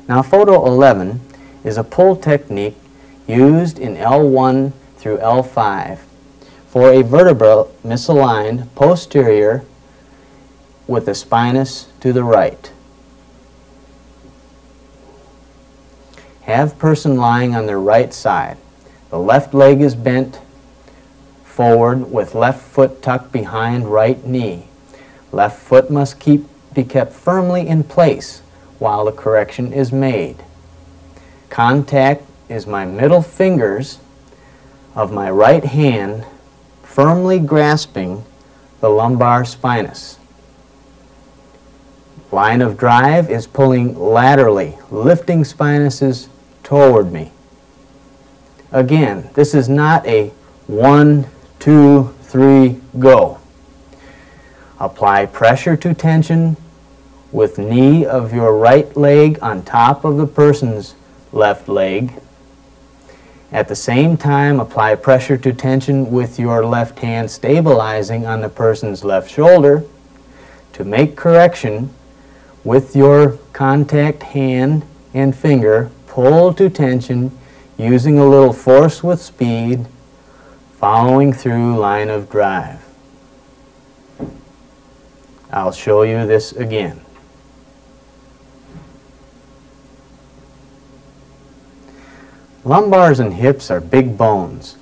Now, photo 11 is a pull technique used in L1 through L5 for a vertebra misaligned posterior with the spinous to the right. Have person lying on their right side. The left leg is bent forward with left foot tucked behind right knee. Left foot must be kept firmly in place while the correction is made. Contact is my middle fingers of my right hand firmly grasping the lumbar spinous. Line of drive is pulling laterally, lifting spinuses toward me. Again, this is not a 1, 2, 3, go. Apply pressure to tension with knee of your right leg on top of the person's left leg. At the same time, apply pressure to tension with your left hand stabilizing on the person's left shoulder. To make correction, with your contact hand and finger, pull to tension using a little force with speed, following through line of drive. I'll show you this again. Lumbars and hips are big bones,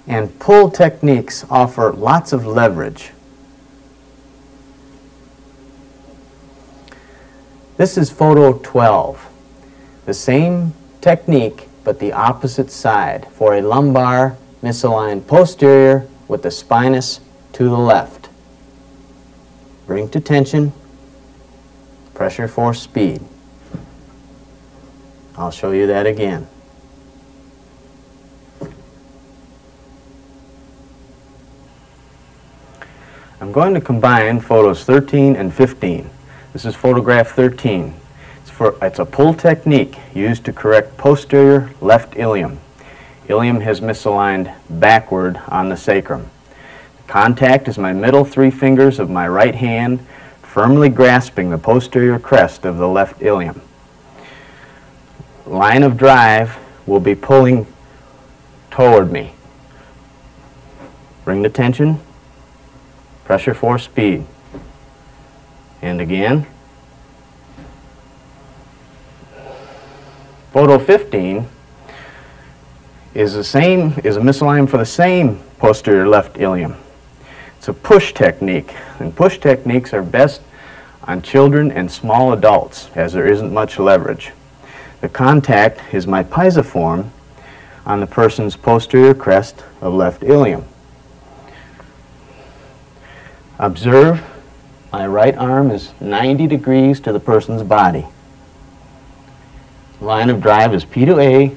and pull techniques offer lots of leverage. This is photo 12. The same technique, but the opposite side, for a lumbar misaligned posterior with the spinous to the left. Bring to tension, pressure force speed. I'll show you that again. I'm going to combine photos 13 and 15. This is photograph 13. It's a pull technique used to correct posterior left ilium. Ilium has misaligned backward on the sacrum. Contact is my middle 3 fingers of my right hand firmly grasping the posterior crest of the left ilium. Line of drive will be pulling toward me. Bring the tension, pressure force speed. And again. Photo 15 is a misalignment for the same posterior left ilium. It's a push technique, and push techniques are best on children and small adults as there isn't much leverage. The contact is my pisiform on the person's posterior crest of left ilium. Observe, my right arm is 90 degrees to the person's body. Line of drive is P to A,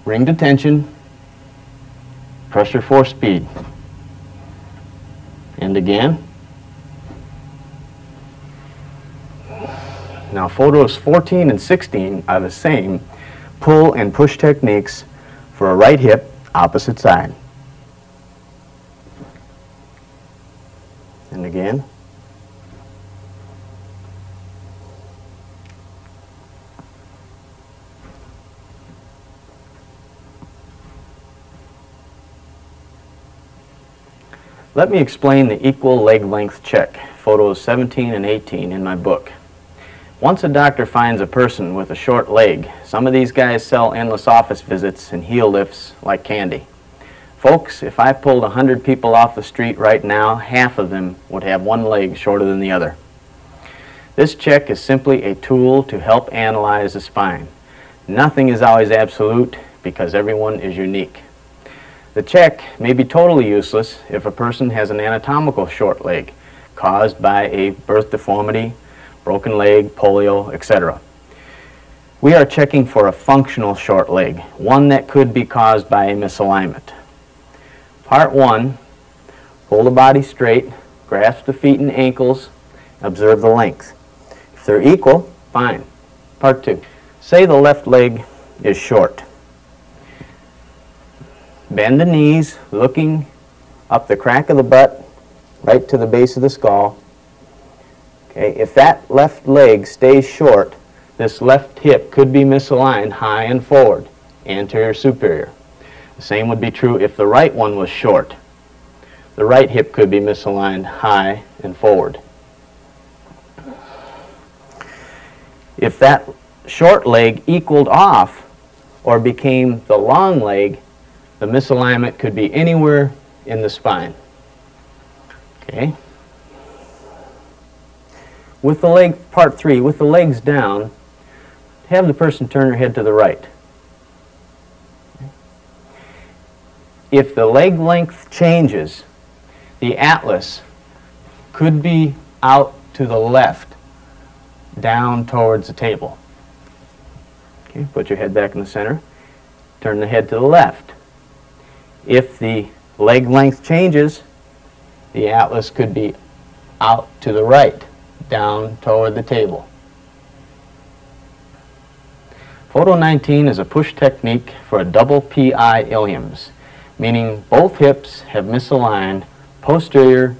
ring to tension, pressure force speed. And again. Now photos 14 and 16 are the same pull and push techniques for a right hip, opposite side. And again. Let me explain the equal leg length check, photos 17 and 18 in my book. Once a doctor finds a person with a short leg, some of these guys sell endless office visits and heel lifts like candy. Folks, if I pulled 100 people off the street right now, half of them would have one leg shorter than the other. This check is simply a tool to help analyze the spine. Nothing is always absolute because everyone is unique. The check may be totally useless if a person has an anatomical short leg caused by a birth deformity, broken leg, polio, etc. We are checking for a functional short leg, one that could be caused by a misalignment. Part 1, pull the body straight, grasp the feet and ankles Observe the length. If they're equal, fine. Part 2. Say the left leg is short. Bend the knees, looking up the crack of the butt, right to the base of the skull. Okay, if that left leg stays short, this left hip could be misaligned high and forward, anterior superior. The same would be true if the right one was short. The right hip could be misaligned high and forward. If that short leg equaled off or became the long leg, the misalignment could be anywhere in the spine. Okay. With the leg, part 3, with the legs down, have the person turn their head to the right. If the leg length changes, the atlas could be out to the left, down towards the table. Okay, put your head back in the center. Turn the head to the left. If the leg length changes, the atlas could be out to the right, down toward the table. Photo 19 is a push technique for a double PI iliums, meaning both hips have misaligned posterior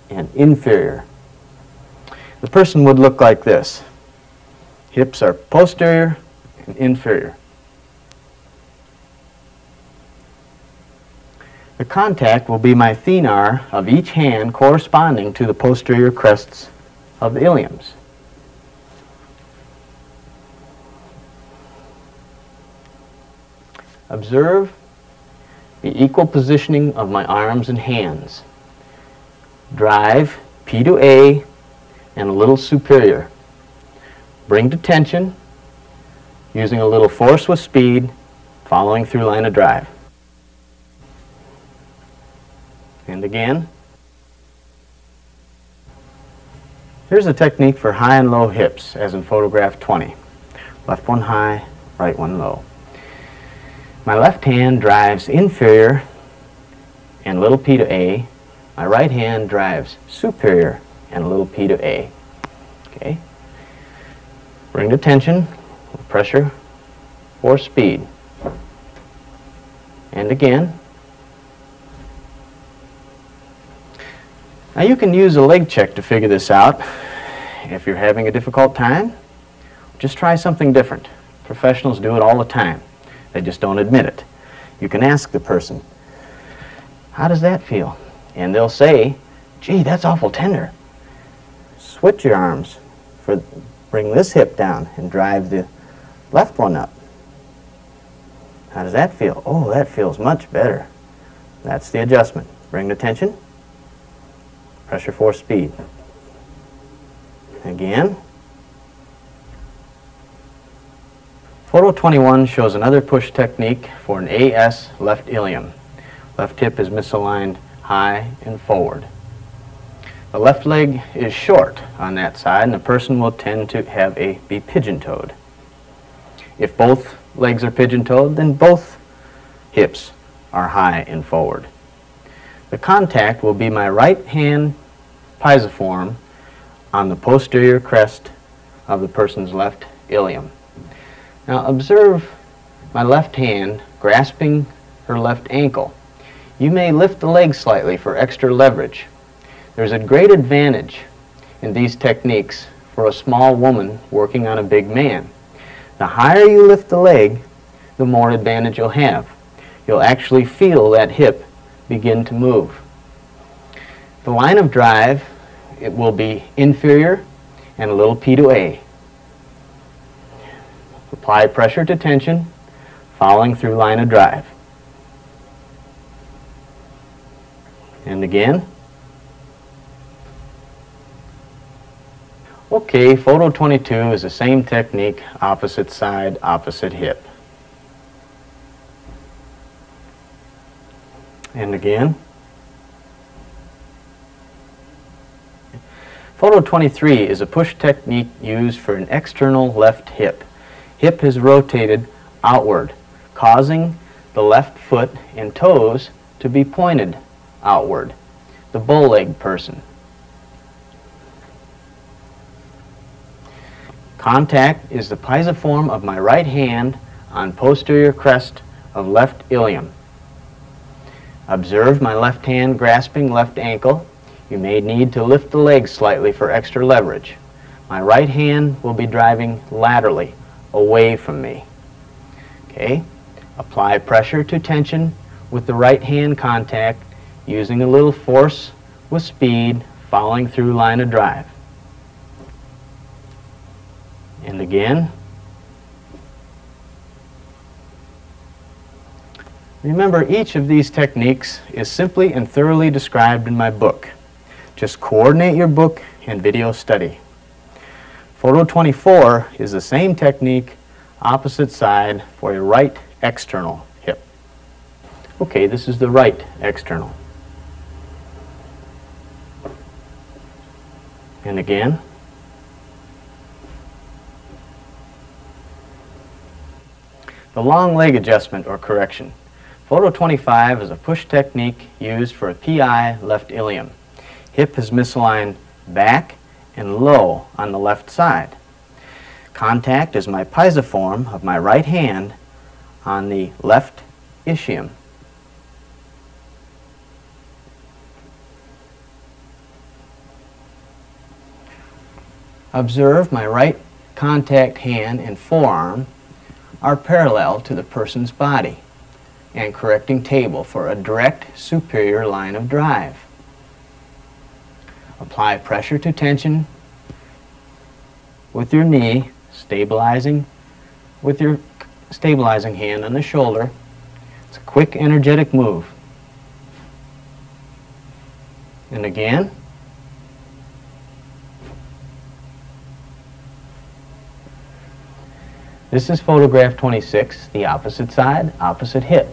and inferior. The person would look like this. Hips are posterior and inferior. The contact will be my thenar of each hand corresponding to the posterior crests of the iliums. Observe the equal positioning of my arms and hands. Drive P to A and a little superior. Bring to tension, using a little force with speed, following through line of drive. And again. Here's a technique for high and low hips, as in photograph 20. Left one high, right one low. My left hand drives inferior and little P to A. My right hand drives superior and a little P to A. Okay. Bring to tension, pressure, or speed. And again. Now you can use a leg check to figure this out. If you're having a difficult time, just try something different. Professionals do it all the time. They just don't admit it. You can ask the person, how does that feel? And they'll say, gee, that's awful tender. Switch your arms. Bring this hip down and drive the left one up. How does that feel? Oh, that feels much better. That's the adjustment. Bring the tension. Pressure, force, speed. Again. Photo 21 shows another push technique for an AS left ilium. Left hip is misaligned high and forward. The left leg is short on that side, and the person will tend to be pigeon-toed. If both legs are pigeon-toed, then both hips are high and forward. The contact will be my right hand pisiform on the posterior crest of the person's left ilium. Now observe my left hand grasping her left ankle. You may lift the leg slightly for extra leverage. There's a great advantage in these techniques for a small woman working on a big man. The higher you lift the leg, the more advantage you'll have. You'll actually feel that hip begin to move. The line of drive, it will be inferior and a little P to A. Apply pressure to tension, following through line of drive. And again. Okay, photo 22 is the same technique, opposite side, opposite hip. And again. Photo 23 is a push technique used for an external left hip. Hip is rotated outward, causing the left foot and toes to be pointed outward. The bow leg person. Contact is the pisiform of my right hand on posterior crest of left ilium. Observe my left hand grasping left ankle. You may need to lift the leg slightly for extra leverage. My right hand will be driving laterally away from me. Okay? Apply pressure to tension with the right hand contact using a little force with speed following through line of drive. And again. Remember, each of these techniques is simply and thoroughly described in my book. Just coordinate your book and video study. Photo 24 is the same technique, opposite side, for a right external hip. Okay, this is the right external. And again. The long leg adjustment or correction. Photo 25 is a push technique used for a PI left ilium. Hip is misaligned back and low on the left side. Contact is my pisiform of my right hand on the left ischium. Observe my right contact hand and forearm are parallel to the person's body and correcting table for a direct superior line of drive. Apply pressure to tension with your knee, stabilizing with your stabilizing hand on the shoulder. It's a quick, energetic move. And again. This is photograph 26, the opposite side, opposite hip.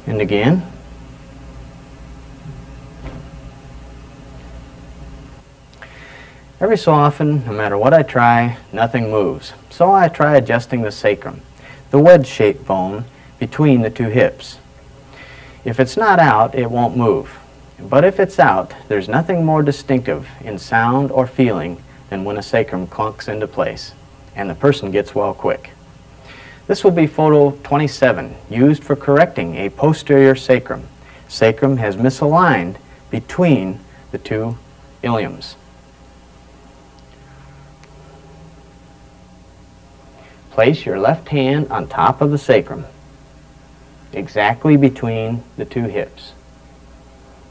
And again. Every so often, no matter what I try, nothing moves. So I try adjusting the sacrum, the wedge-shaped bone between the two hips. If it's not out, it won't move. But if it's out, there's nothing more distinctive in sound or feeling than when a sacrum clunks into place and the person gets well quick. This will be photo 27, used for correcting a posterior sacrum. Sacrum has misaligned between the two iliums. Place your left hand on top of the sacrum, exactly between the two hips,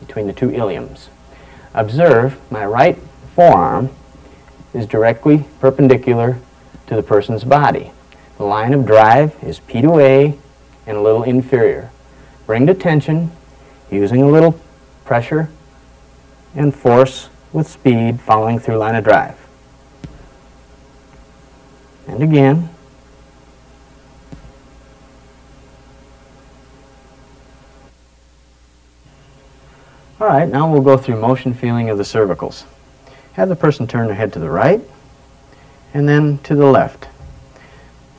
between the two iliums. Observe my right forearm is directly perpendicular to the person's body. The line of drive is P to A and a little inferior. Bring to tension using a little pressure and force with speed following through line of drive. And again. All right, now we'll go through motion feeling of the cervicals. Have the person turn their head to the right and then to the left.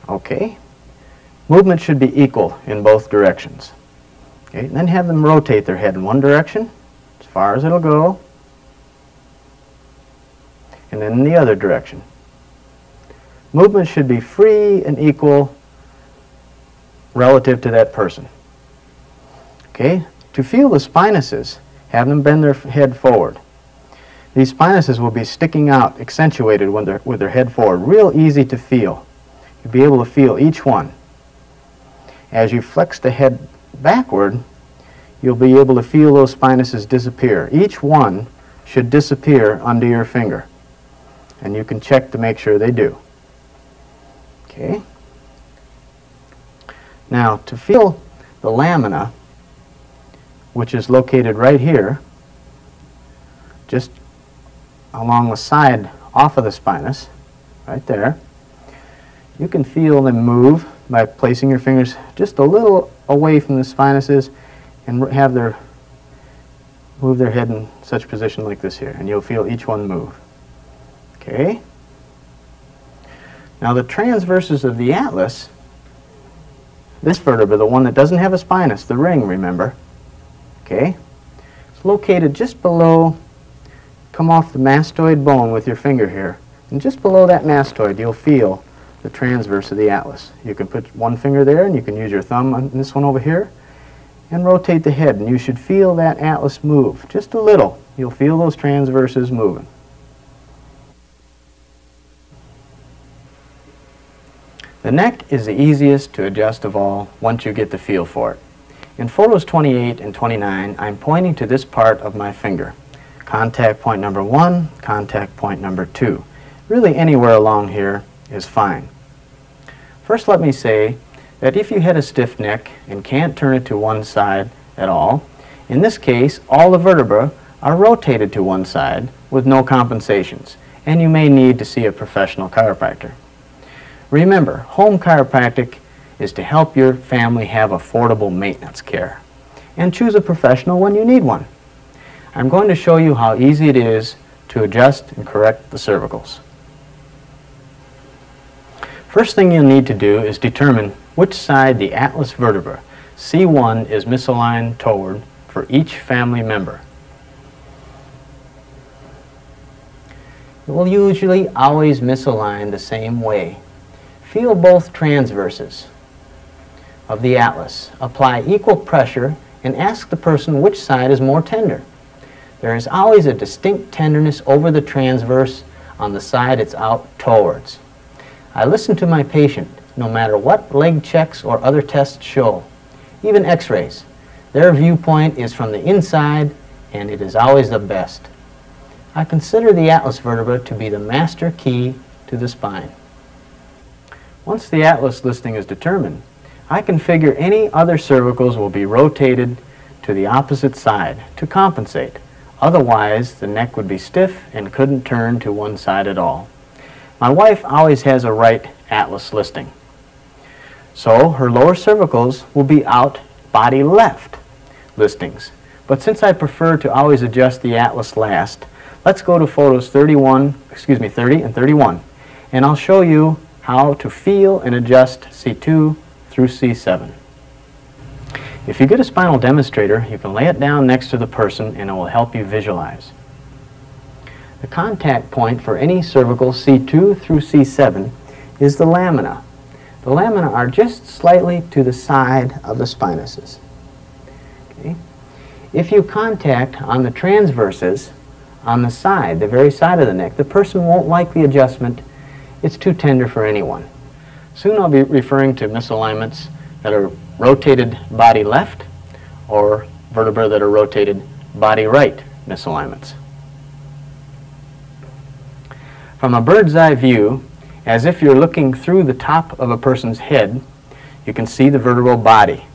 Okay. Movement should be equal in both directions. Okay, and then have them rotate their head in one direction as far as it'll go, and then in the other direction. Movement should be free and equal relative to that person. Okay, to feel the spinuses, have them bend their head forward. These spinuses will be sticking out, accentuated with their head forward. Real easy to feel. You'll be able to feel each one. As you flex the head backward, you'll be able to feel those spinuses disappear. Each one should disappear under your finger. And you can check to make sure they do. Okay. Now, to feel the lamina, which is located right here, just along the side off of the spinous, right there, you can feel them move by placing your fingers just a little away from the spinuses and have move their head in such position like this here, and you'll feel each one move. Okay? Now the transverses of the atlas, this vertebra, the one that doesn't have a spinous, the ring, remember, okay, it's located just below come off the mastoid bone with your finger here, and just below that mastoid you'll feel the transverse of the atlas. You can put one finger there, and you can use your thumb on this one over here and rotate the head, and you should feel that atlas move just a little. You'll feel those transverses moving. The neck is the easiest to adjust of all once you get the feel for it. In photos 28 and 29, I'm pointing to this part of my finger. Contact point number 1, contact point number 2. Really anywhere along here is fine. First, let me say that if you had a stiff neck and can't turn it to one side at all, in this case all the vertebrae are rotated to one side with no compensations, and you may need to see a professional chiropractor. Remember, home chiropractic is to help your family have affordable maintenance care, and choose a professional when you need one. I'm going to show you how easy it is to adjust and correct the cervicals. First thing you'll need to do is determine which side the atlas vertebra, C1, is misaligned toward for each family member. It will usually always misalign the same way. Feel both transverses of the atlas. Apply equal pressure and ask the person which side is more tender. There is always a distinct tenderness over the transverse on the side it's out towards. I listen to my patient no matter what leg checks or other tests show, even x-rays. Their viewpoint is from the inside, and it is always the best. I consider the atlas vertebra to be the master key to the spine. Once the atlas listing is determined, I can figure any other cervicals will be rotated to the opposite side to compensate. Otherwise, the neck would be stiff and couldn't turn to one side at all. My wife always has a right atlas listing, so her lower cervicals will be out body left listings. But since I prefer to always adjust the atlas last, let's go to photos 30 and 31, and I'll show you how to feel and adjust C2 through C7. If you get a spinal demonstrator, you can lay it down next to the person and it will help you visualize. The contact point for any cervical C2 through C7 is the lamina. The lamina are just slightly to the side of the spinuses. Okay. If you contact on the transverses on the side, the very side of the neck, the person won't like the adjustment. It's too tender for anyone. Soon I'll be referring to misalignments that are rotated body left or vertebrae that are rotated body right misalignments. From a bird's eye view, as if you're looking through the top of a person's head, you can see the vertebral body.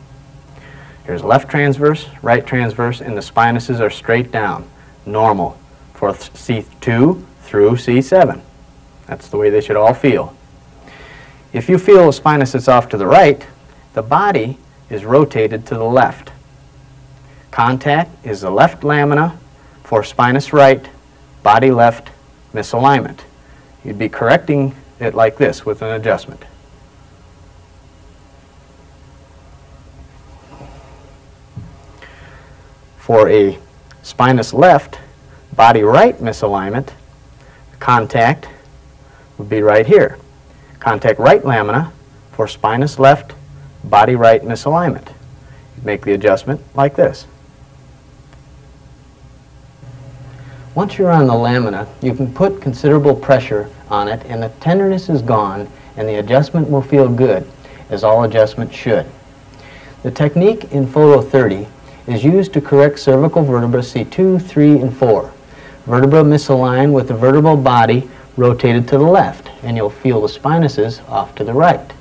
Here's left transverse, right transverse, and the spinuses are straight down, normal for C2 through C7. That's the way they should all feel. If you feel a spinous that's off to the right, the body is rotated to the left. Contact is the left lamina for spinous right, body left misalignment. You'd be correcting it like this with an adjustment. For a spinous left, body right misalignment, contact would be right here. Contact right lamina for spinous left, body right misalignment. You make the adjustment like this. Once you're on the lamina, you can put considerable pressure on it and the tenderness is gone and the adjustment will feel good, as all adjustments should. The technique in photo 30 is used to correct cervical vertebra C2, 3, and 4. Vertebra misaligned with the vertebral body rotated to the left, and you'll feel the spinuses off to the right.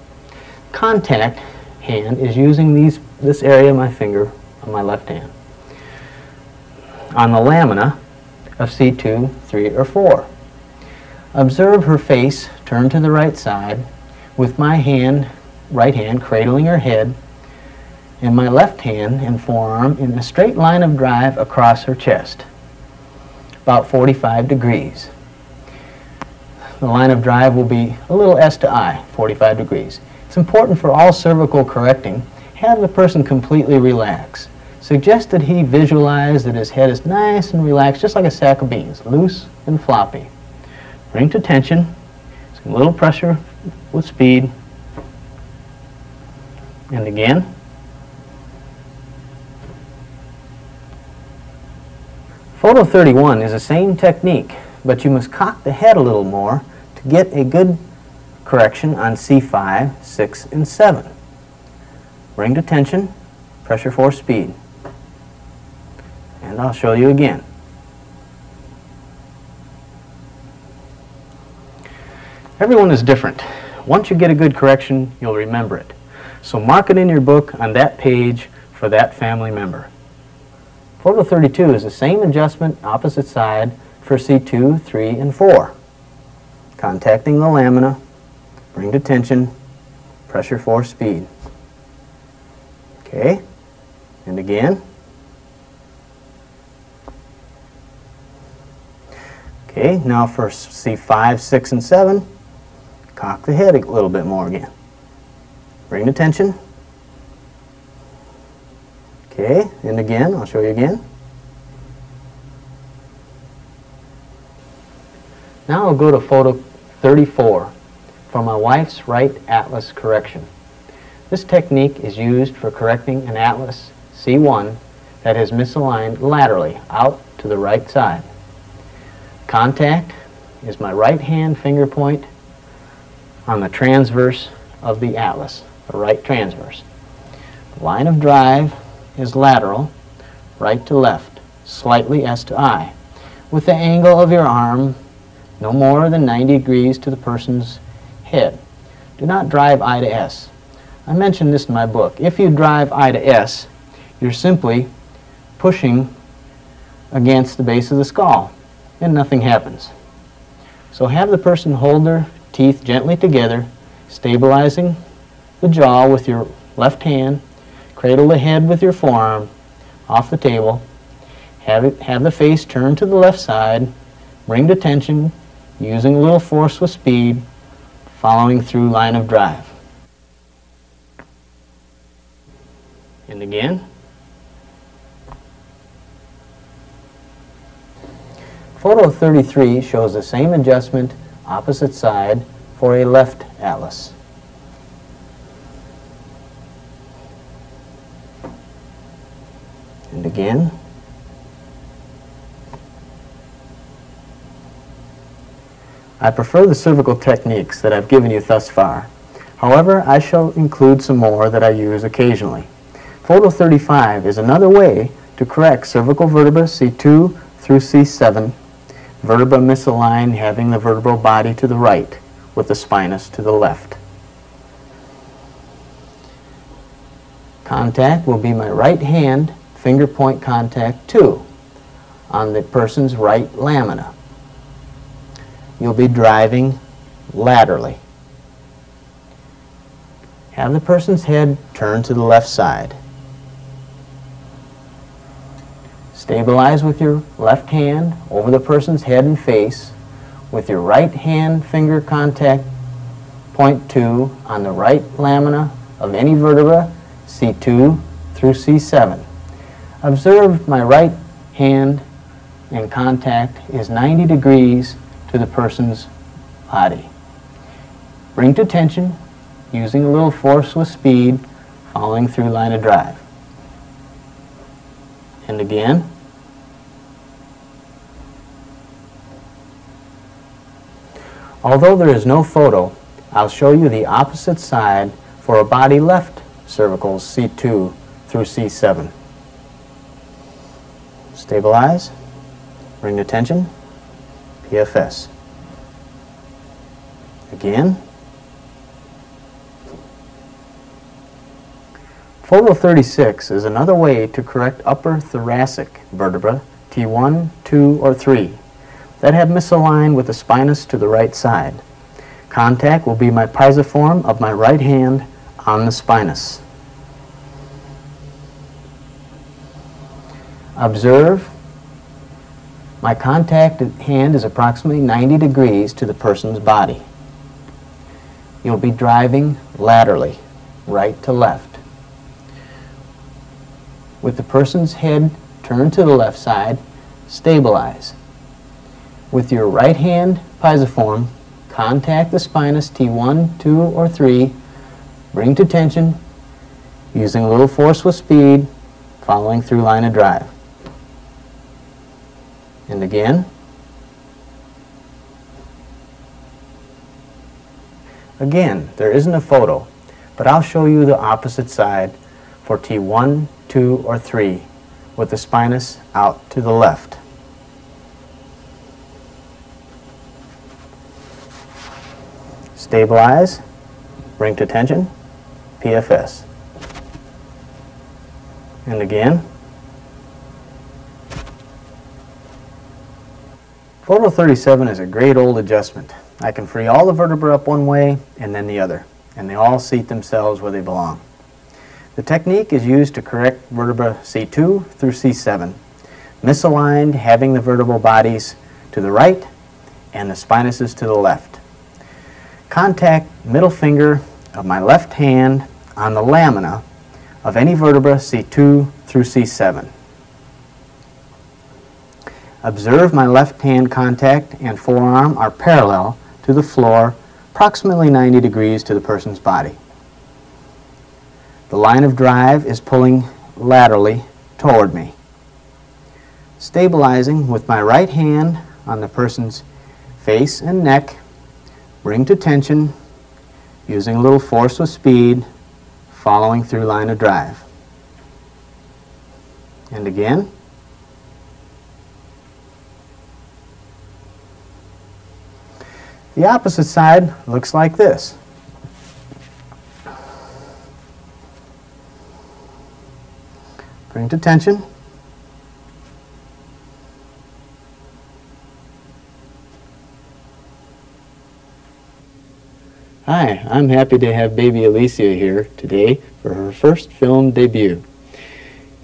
Contact hand is using this area of my finger on my left hand on the lamina of C2, 3, or 4. Observe her face turn to the right side with my right hand cradling her head and my left hand and forearm in a straight line of drive across her chest, about 45 degrees. The line of drive will be a little S to I, 45 degrees. It's important for all cervical correcting, have the person completely relax. Suggest that he visualize that his head is nice and relaxed, just like a sack of beans, loose and floppy. Bring to tension, a little pressure with speed, and again. Photo 31 is the same technique, but you must cock the head a little more to get a good correction on C5, 6, and 7. Bring to tension, pressure for speed. And I'll show you again. Everyone is different. Once you get a good correction, you'll remember it. So mark it in your book on that page for that family member. Photo 32 is the same adjustment, opposite side, for C2, 3, and 4. Contacting the lamina, bring to tension, pressure for speed. Okay, and again. Okay, now for C5, 6, and 7, cock the head a little bit more again. Bring to tension. Okay, and again, I'll show you again. Now I'll go to photo 34 for my wife's right atlas correction. This technique is used for correcting an atlas C1 that is misaligned laterally out to the right side. Contact is my right hand finger point on the transverse of the atlas, the right transverse. Line of drive is lateral, right to left, slightly S to I, with the angle of your arm no more than 90 degrees to the person's head. Do not drive I to S. I mentioned this in my book. If you drive I to S, you're simply pushing against the base of the skull, and nothing happens. So have the person hold their teeth gently together, stabilizing the jaw with your left hand, cradle the head with your forearm off the table, have the face turned to the left side, bring to tension, using a little force with speed, following through line of drive. And again. Photo 33 shows the same adjustment, opposite side, for a left atlas. And again. I prefer the cervical techniques that I've given you thus far. However, I shall include some more that I use occasionally. Photo 35 is another way to correct cervical vertebra C2 through C7, vertebra misaligned, having the vertebral body to the right with the spinous to the left. Contact will be my right hand finger point contact 2 on the person's right lamina. You'll be driving laterally. Have the person's head turned to the left side. Stabilize with your left hand over the person's head and face with your right hand finger contact point 2 on the right lamina of any vertebra, C2 through C7. Observe my right hand and contact is 90 degrees to the person's body. Bring to tension, using a little force with speed, following through line of drive. And again. Although there is no photo, I'll show you the opposite side for a body left cervical C2 through C7. Stabilize, bring to tension, PFS. Again. Photo 36 is another way to correct upper thoracic vertebra T1, 2, or 3 that have misaligned with the spinous to the right side. Contact will be my pisiform of my right hand on the spinous. Observe my contact hand is approximately 90 degrees to the person's body. You'll be driving laterally, right to left. With the person's head turned to the left side, stabilize. With your right hand piezoform, contact the spinous T1, 2, or 3, bring to tension, using a little force with speed, following through line of drive. And again. Again, there isn't a photo, but I'll show you the opposite side for T1, 2, or 3 with the spinous out to the left. Stabilize, bring to tension, PFS. And again. Photo 37 is a great old adjustment. I can free all the vertebrae up one way and then the other, and they all seat themselves where they belong. The technique is used to correct vertebra C2 through C7, misaligned, having the vertebral bodies to the right and the spinuses to the left. Contact middle finger of my left hand on the lamina of any vertebra C2 through C7. Observe my left hand contact and forearm are parallel to the floor, approximately 90 degrees to the person's body. The line of drive is pulling laterally toward me. Stabilizing with my right hand on the person's face and neck, bring to tension, using a little force with speed, following through line of drive. And again. The opposite side looks like this. Bring to tension. Hi, I'm happy to have baby Alicia here today for her first film debut.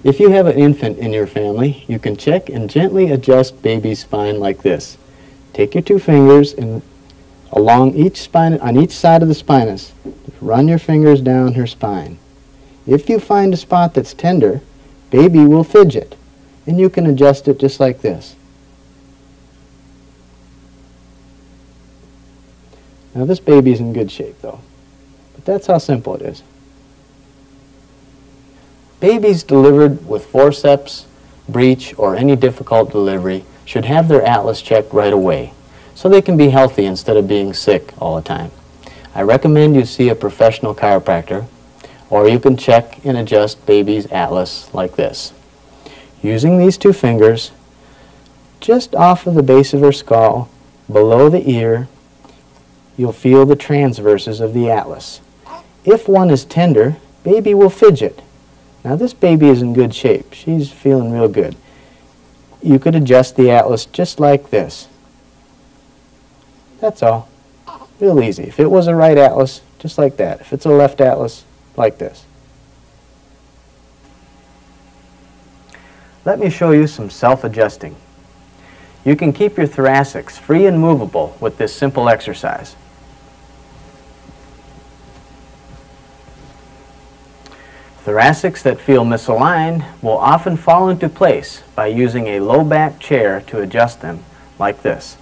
If you have an infant in your family, you can check and gently adjust baby's spine like this. Take your 2 fingers and along each spine, on each side of the spinous, run your fingers down her spine. If you find a spot that's tender, baby will fidget, and you can adjust it just like this. Now this baby's in good shape though, but that's how simple it is. Babies delivered with forceps, breech, or any difficult delivery should have their atlas checked right away, so they can be healthy instead of being sick all the time. I recommend you see a professional chiropractor, or you can check and adjust baby's atlas like this. Using these 2 fingers, just off of the base of her skull, below the ear, you'll feel the transverses of the atlas. If one is tender, baby will fidget. Now this baby is in good shape. She's feeling real good. You could adjust the atlas just like this. That's all. Real easy. If it was a right atlas, just like that. If it's a left atlas, like this. Let me show you some self-adjusting. You can keep your thoracics free and movable with this simple exercise. Thoracics that feel misaligned will often fall into place by using a low back chair to adjust them, like this.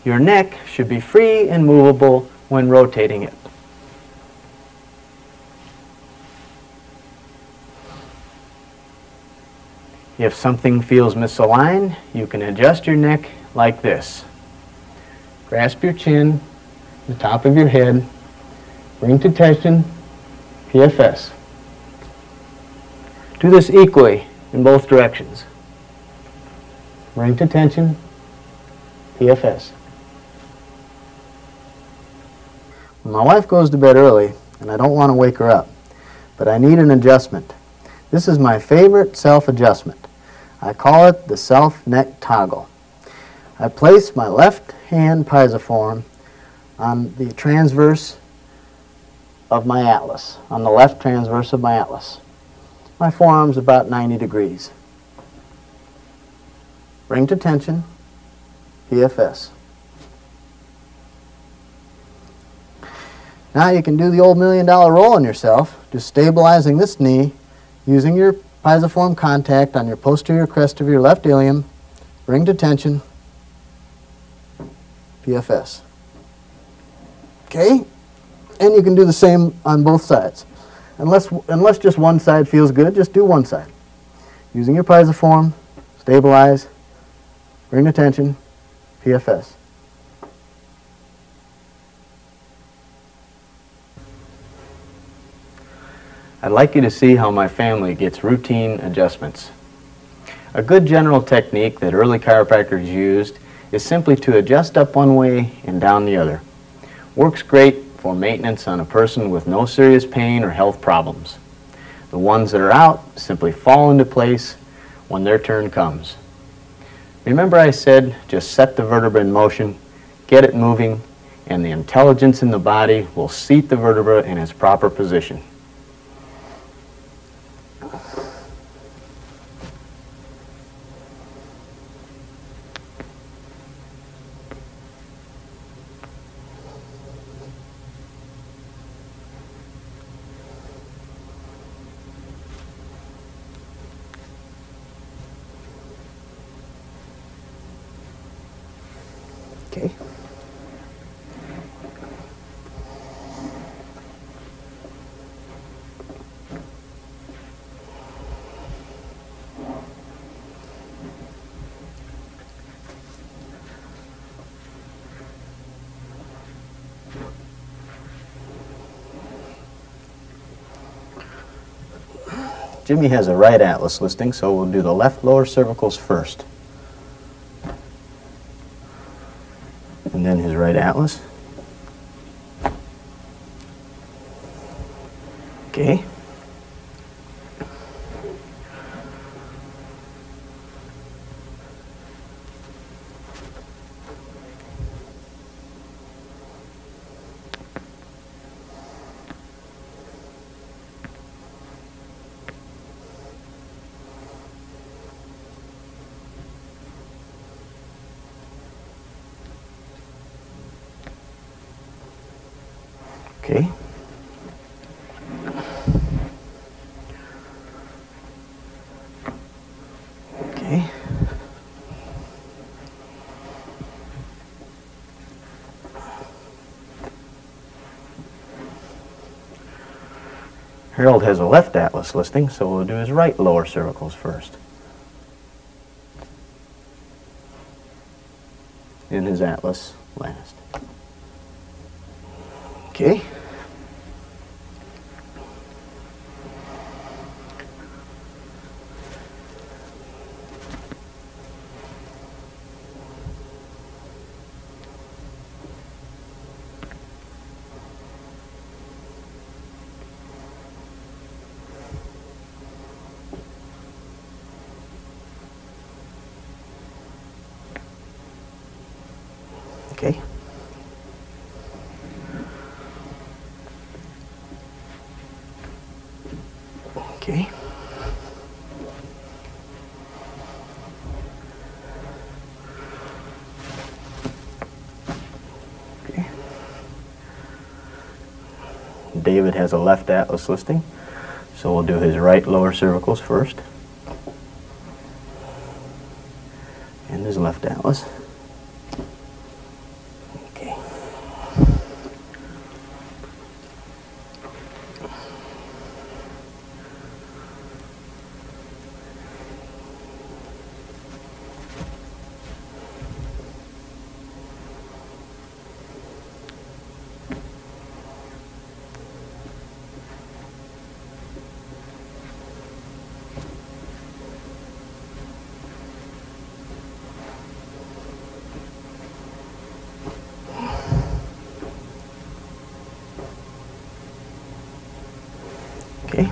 Your neck should be free and movable when rotating it. If something feels misaligned, you can adjust your neck like this. Grasp your chin, the top of your head, bring to tension, PFS. Do this equally in both directions. Bring to tension, PFS. My wife goes to bed early, and I don't want to wake her up, but I need an adjustment. This is my favorite self-adjustment. I call it the self-neck toggle. I place my left hand piezoform on the transverse of my atlas, on the left transverse of my atlas. My forearm's about 90 degrees. Bring to tension, PFS. Now you can do the old $1 million roll on yourself, just stabilizing this knee using your pisiform contact on your posterior crest of your left ilium. Bring to tension. PFS. Okay? And you can do the same on both sides. Unless just one side feels good, just do one side. Using your pisiform, stabilize, bring to tension, PFS. I'd like you to see how my family gets routine adjustments. A good general technique that early chiropractors used is simply to adjust up one way and down the other. Works great for maintenance on a person with no serious pain or health problems. The ones that are out simply fall into place when their turn comes. Remember I said just set the vertebra in motion, get it moving, and the intelligence in the body will seat the vertebra in its proper position. Okay. Jimmy has a right atlas listing, so we'll do the left lower cervicals first. And then his right atlas. Okay. Okay. Okay. Harold has a left atlas listing, so we'll do his right lower cervicals first. And his atlas last. Okay. Okay. Okay. Okay. David has a left atlas listing, so we'll do his right lower cervicals first. And his left atlas. Okay. Okay.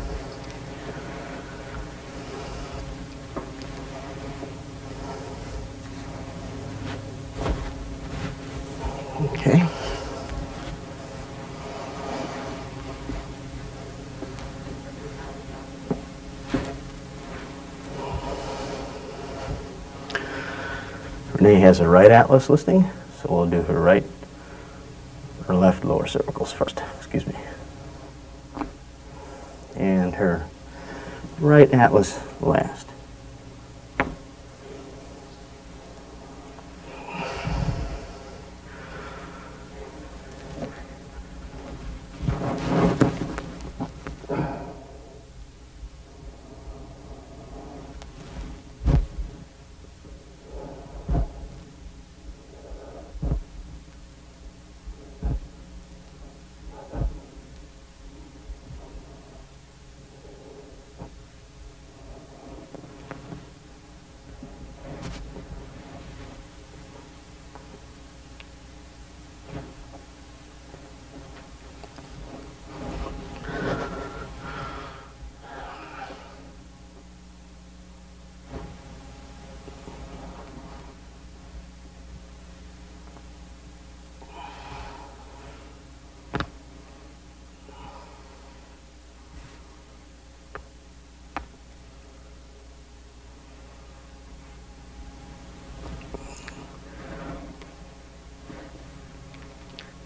Okay. Renee has a right atlas listing, so we'll do her right or left lower cervicals first, excuse me. And her right atlas last.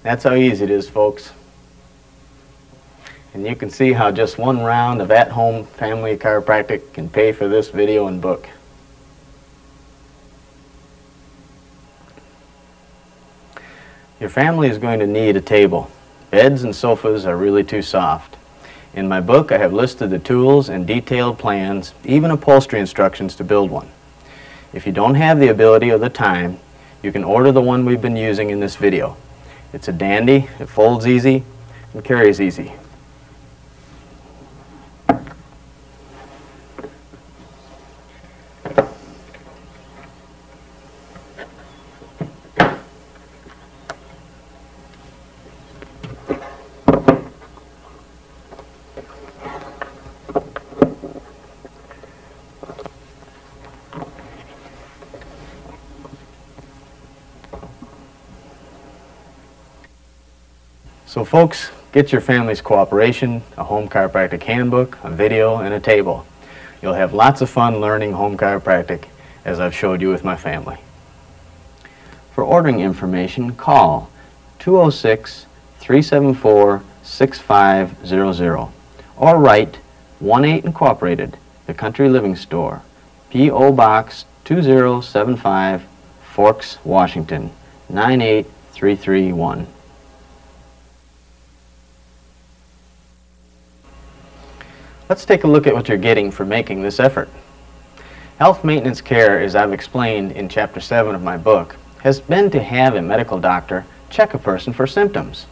That's how easy it is, folks. And you can see how just one round of at-home family chiropractic can pay for this video and book. Your family is going to need a table. Beds and sofas are really too soft. In my book, I have listed the tools and detailed plans, even upholstery instructions to build one. If you don't have the ability or the time, you can order the one we've been using in this video. It's a dandy, it folds easy, and carries easy. So folks, get your family's cooperation, a home chiropractic handbook, a video, and a table. You'll have lots of fun learning home chiropractic as I've showed you with my family. For ordering information, call 206-374-6500 or write 1-8 Incorporated, The Country Living Store, P.O. Box 2075, Forks, Washington, 98331. Let's take a look at what you're getting for making this effort. Health maintenance care, as I've explained in Chapter 7 of my book, has been to have a medical doctor check a person for symptoms.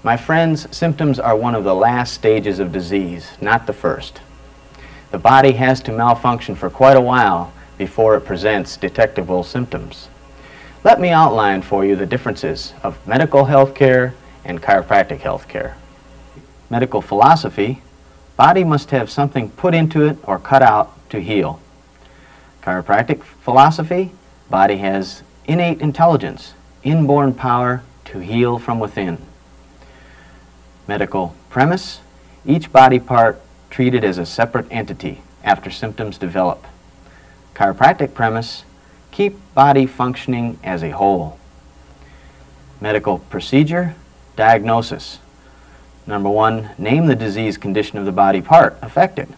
My friends, symptoms are one of the last stages of disease, not the first. The body has to malfunction for quite a while before it presents detectable symptoms. Let me outline for you the differences of medical health care and chiropractic health care. Medical philosophy: body must have something put into it or cut out to heal. Chiropractic philosophy: body has innate intelligence, inborn power to heal from within. Medical premise: each body part treated as a separate entity after symptoms develop. Chiropractic premise: keep body functioning as a whole. Medical procedure: diagnosis. Number 1, name the disease condition of the body part affected.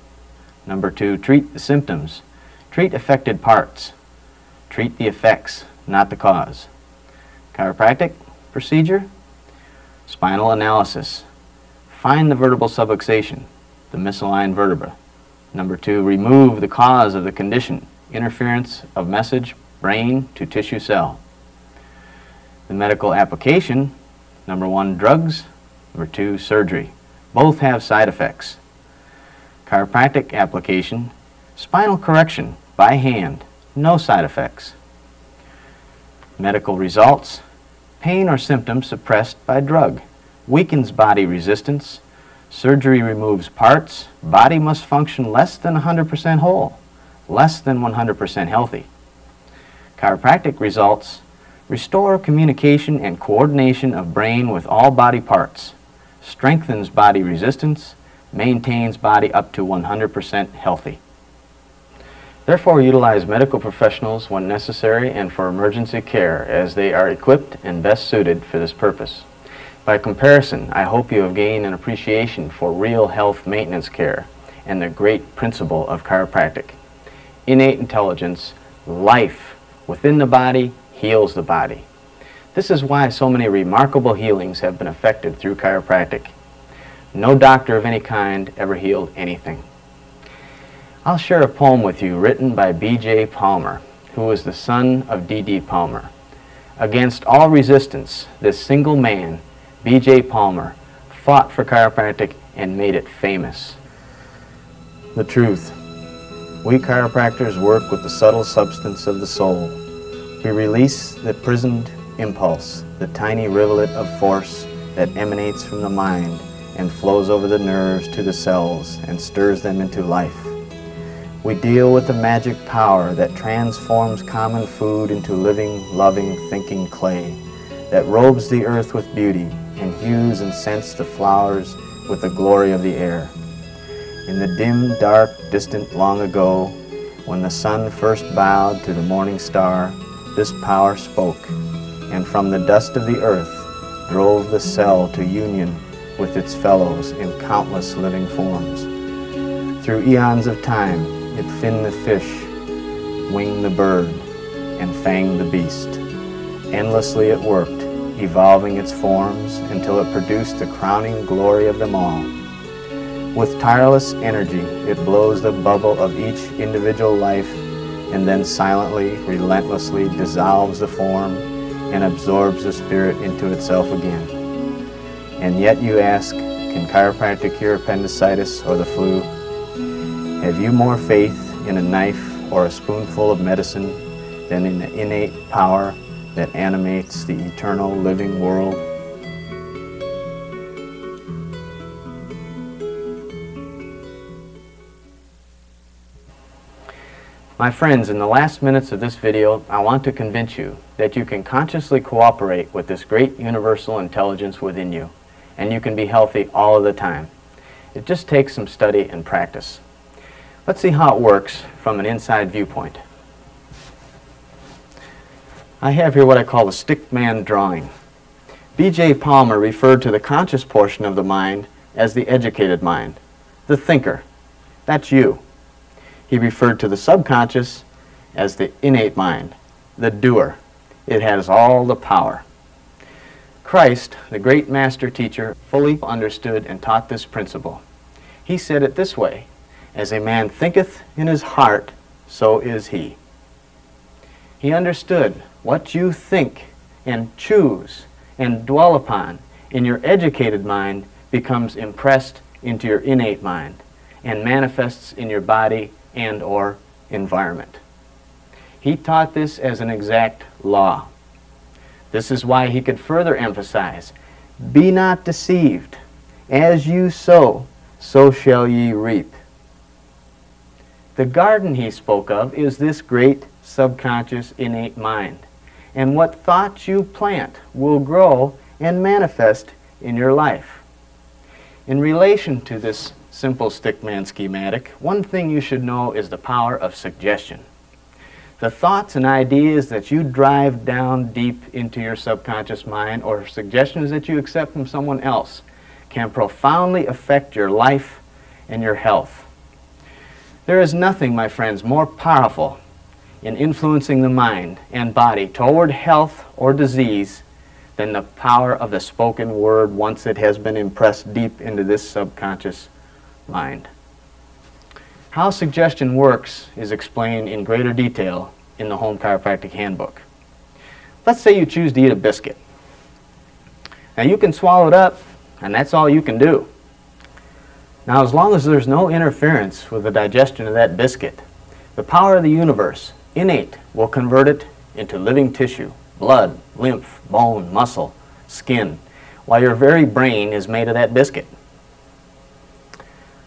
Number 2, treat the symptoms. Treat affected parts. Treat the effects, not the cause. Chiropractic procedure: spinal analysis. Find the vertebral subluxation, the misaligned vertebra. Number 2, remove the cause of the condition, interference of message, brain to tissue cell. The medical application: number 1, drugs. Number 2, surgery. Both have side effects. Chiropractic application: spinal correction by hand, no side effects. Medical results: pain or symptoms suppressed by drug, weakens body resistance. Surgery removes parts. Body must function less than 100% whole, less than 100% healthy. Chiropractic results: restore communication and coordination of brain with all body parts, strengthens body resistance, maintains body up to 100% healthy. Therefore, utilize medical professionals when necessary and for emergency care, as they are equipped and best suited for this purpose. By comparison, I hope you have gained an appreciation for real health maintenance care and the great principle of chiropractic. Innate intelligence, life within the body, heals the body. This is why so many remarkable healings have been effected through chiropractic. No doctor of any kind ever healed anything. I'll share a poem with you written by B.J. Palmer, who was the son of D.D. Palmer. Against all resistance, this single man, B.J. Palmer, fought for chiropractic and made it famous. The truth. We chiropractors work with the subtle substance of the soul. We release the prisoned impulse, the tiny rivulet of force that emanates from the mind and flows over the nerves to the cells and stirs them into life. We deal with the magic power that transforms common food into living, loving, thinking clay, that robes the earth with beauty and hues and scents the flowers with the glory of the air. In the dim, dark, distant long ago, when the sun first bowed to the morning star, this power spoke, and from the dust of the earth drove the cell to union with its fellows in countless living forms. Through eons of time, it finned the fish, winged the bird, and fanged the beast. Endlessly it worked, evolving its forms until it produced the crowning glory of them all. With tireless energy, it blows the bubble of each individual life and then silently, relentlessly dissolves the form and absorbs the spirit into itself again. And yet you ask, can chiropractic cure appendicitis or the flu? Have you more faith in a knife or a spoonful of medicine than in the innate power that animates the eternal living world? My friends, in the last minutes of this video, I want to convince you that you can consciously cooperate with this great universal intelligence within you, and you can be healthy all of the time. It just takes some study and practice. Let's see how it works from an inside viewpoint. I have here what I call the stickman drawing. B.J. Palmer referred to the conscious portion of the mind as the educated mind, the thinker. That's you. He referred to the subconscious as the innate mind, the doer. It has all the power. Christ, the great master teacher, fully understood and taught this principle. He said it this way, "As a man thinketh in his heart, so is he." He understood what you think and choose and dwell upon in your educated mind becomes impressed into your innate mind and manifests in your body and or environment. He taught this as an exact law. This is why he could further emphasize, "Be not deceived. As you sow, so shall ye reap." The garden he spoke of is this great subconscious innate mind. And what thoughts you plant will grow and manifest in your life. In relation to this simple stickman schematic, one thing you should know is the power of suggestion. The thoughts and ideas that you drive down deep into your subconscious mind, or suggestions that you accept from someone else, can profoundly affect your life and your health. There is nothing, my friends, more powerful in influencing the mind and body toward health or disease than the power of the spoken word once it has been impressed deep into this subconscious mind. How suggestion works is explained in greater detail in the Home Chiropractic Handbook. Let's say you choose to eat a biscuit. Now you can swallow it up, and that's all you can do. Now, as long as there's no interference with the digestion of that biscuit, the power of the universe, innate, will convert it into living tissue, blood, lymph, bone, muscle, skin, while your very brain is made of that biscuit.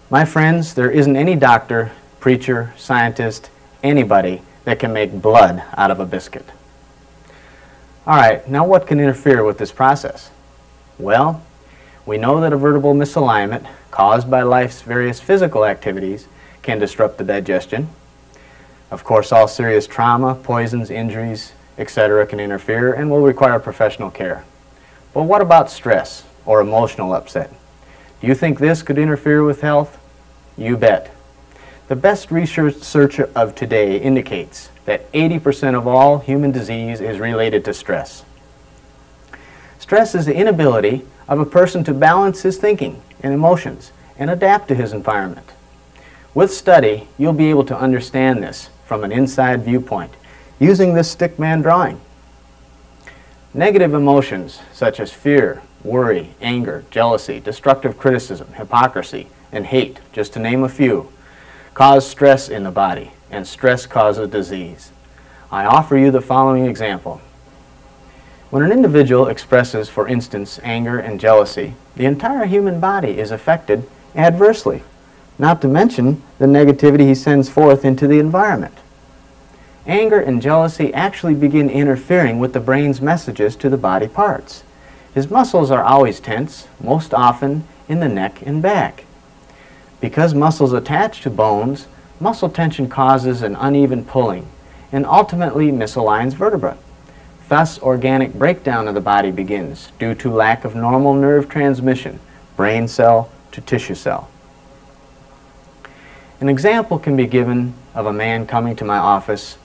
My friends, there isn't any doctor, preacher, scientist, anybody that can make blood out of a biscuit. All right, now what can interfere with this process? Well, we know that a vertebral misalignment caused by life's various physical activities can disrupt the digestion. Of course, all serious trauma, poisons, injuries, etc. can interfere and will require professional care. But what about stress or emotional upset? Do you think this could interfere with health? You bet. The best research of today indicates that 80% of all human disease is related to stress. Stress is the inability of a person to balance his thinking and emotions and adapt to his environment. With study, you'll be able to understand this from an inside viewpoint using this stickman drawing. Negative emotions such as fear, worry, anger, jealousy, destructive criticism, hypocrisy, and hate, just to name a few, cause stress in the body, and stress causes disease. I offer you the following example. When an individual expresses, for instance, anger and jealousy, the entire human body is affected adversely, not to mention the negativity he sends forth into the environment. Anger and jealousy actually begin interfering with the brain's messages to the body parts. His muscles are always tense, most often in the neck and back. Because muscles attach to bones, muscle tension causes an uneven pulling and ultimately misaligns vertebrae. Thus, organic breakdown of the body begins due to lack of normal nerve transmission, brain cell to tissue cell. An example can be given of a man coming to my office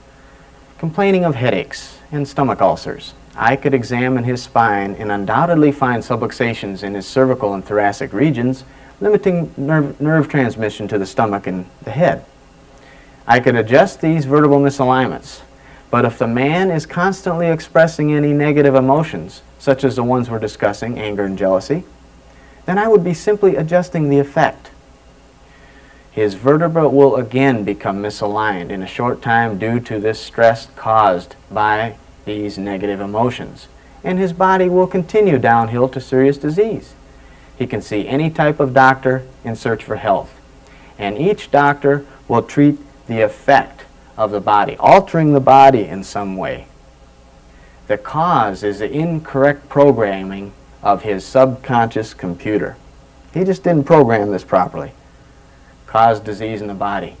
complaining of headaches and stomach ulcers. I could examine his spine and undoubtedly find subluxations in his cervical and thoracic regions, limiting nerve transmission to the stomach and the head. I could adjust these vertebral misalignments, but if the man is constantly expressing any negative emotions, such as the ones we're discussing, anger and jealousy, then I would be simply adjusting the effect. His vertebra will again become misaligned in a short time due to this stress caused by these negative emotions, and his body will continue downhill to serious disease. He can see any type of doctor in search for health, and each doctor will treat the effect of the body, altering the body in some way. The cause is the incorrect programming of his subconscious computer. He just didn't program this properly. Caused disease in the body.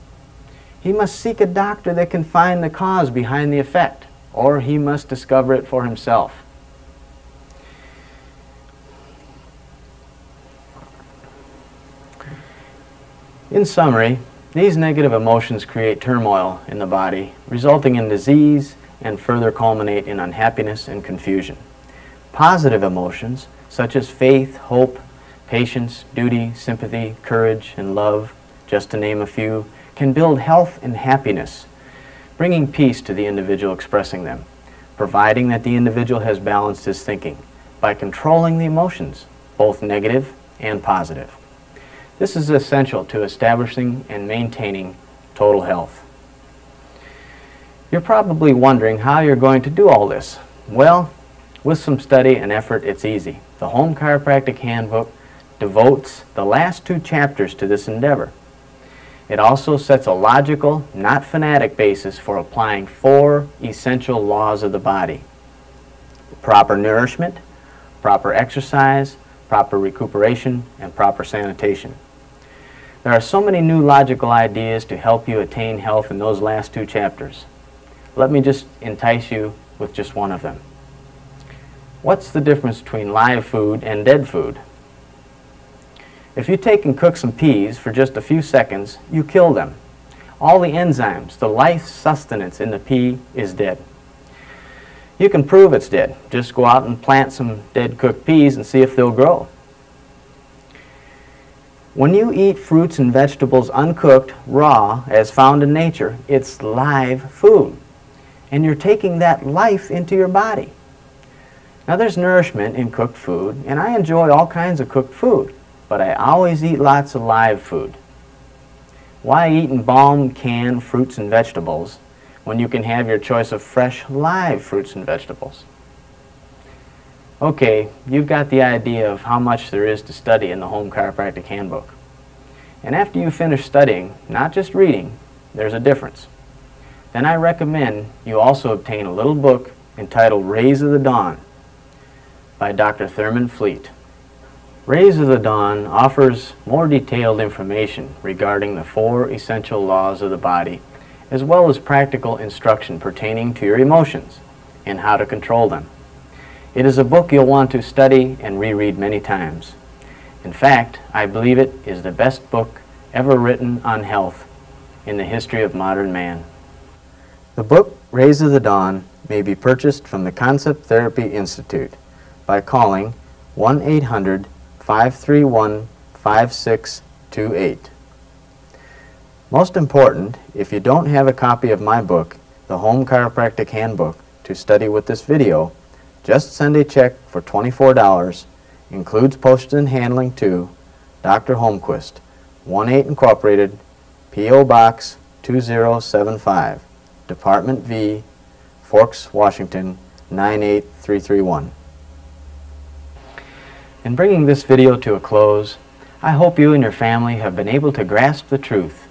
He must seek a doctor that can find the cause behind the effect, or he must discover it for himself. In summary, these negative emotions create turmoil in the body, resulting in disease and further culminate in unhappiness and confusion. Positive emotions, such as faith, hope, patience, duty, sympathy, courage, and love, just to name a few, can build health and happiness, bringing peace to the individual expressing them, providing that the individual has balanced his thinking by controlling the emotions, both negative and positive. This is essential to establishing and maintaining total health. You're probably wondering how you're going to do all this. Well, with some study and effort, it's easy. The Home Chiropractic Handbook devotes the last 2 chapters to this endeavor. It also sets a logical, not fanatic basis for applying 4 essential laws of the body: proper nourishment, proper exercise, proper recuperation, and proper sanitation. There are so many new logical ideas to help you attain health in those last 2 chapters. Let me just entice you with just one of them. What's the difference between live food and dead food? If you take and cook some peas for just a few seconds, you kill them. All the enzymes, the life sustenance in the pea is dead. You can prove it's dead. Just go out and plant some dead cooked peas and see if they'll grow. When you eat fruits and vegetables uncooked, raw, as found in nature, it's live food. And you're taking that life into your body. Now there's nourishment in cooked food, and I enjoy all kinds of cooked food, but I always eat lots of live food. Why eat embalmed canned fruits and vegetables when you can have your choice of fresh, live fruits and vegetables? Okay, you've got the idea of how much there is to study in the Home Chiropractic Handbook. And after you finish studying, not just reading, there's a difference. Then I recommend you also obtain a little book entitled Rays of the Dawn by Dr. Thurman Fleet. Rays of the Dawn offers more detailed information regarding the 4 essential laws of the body, as well as practical instruction pertaining to your emotions and how to control them. It is a book you'll want to study and reread many times. In fact, I believe it is the best book ever written on health in the history of modern man. The book, Rays of the Dawn, may be purchased from the Concept Therapy Institute by calling 1-800-531-5628. Most important, if you don't have a copy of my book, The Home Chiropractic Handbook, to study with this video, just send a check for $24, includes postage and handling to Dr. Holmquist, 1-8 Incorporated, P.O. Box 2075, Department V, Forks, Washington 98331. In bringing this video to a close, I hope you and your family have been able to grasp the truth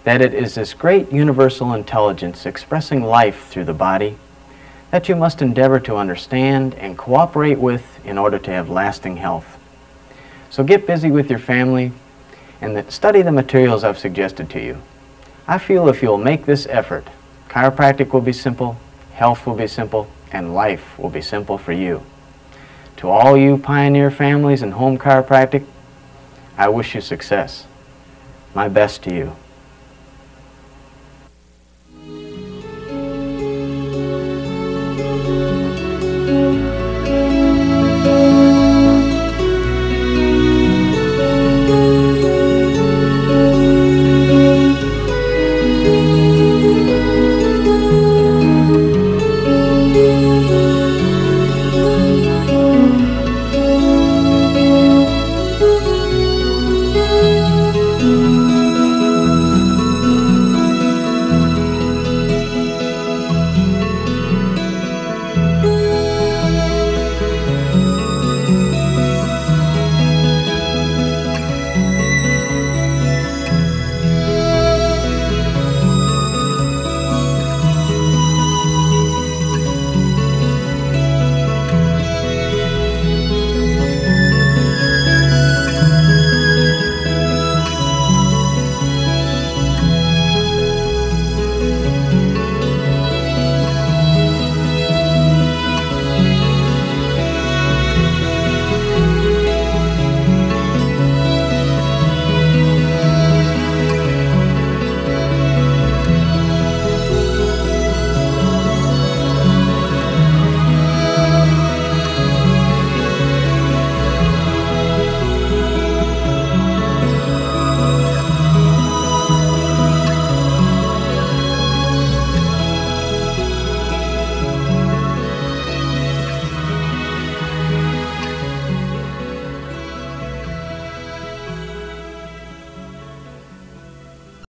that it is this great universal intelligence expressing life through the body that you must endeavor to understand and cooperate with in order to have lasting health. So get busy with your family and study the materials I've suggested to you. I feel if you'll make this effort, chiropractic will be simple, health will be simple, and life will be simple for you. To all you pioneer families in home chiropractic, I wish you success. My best to you.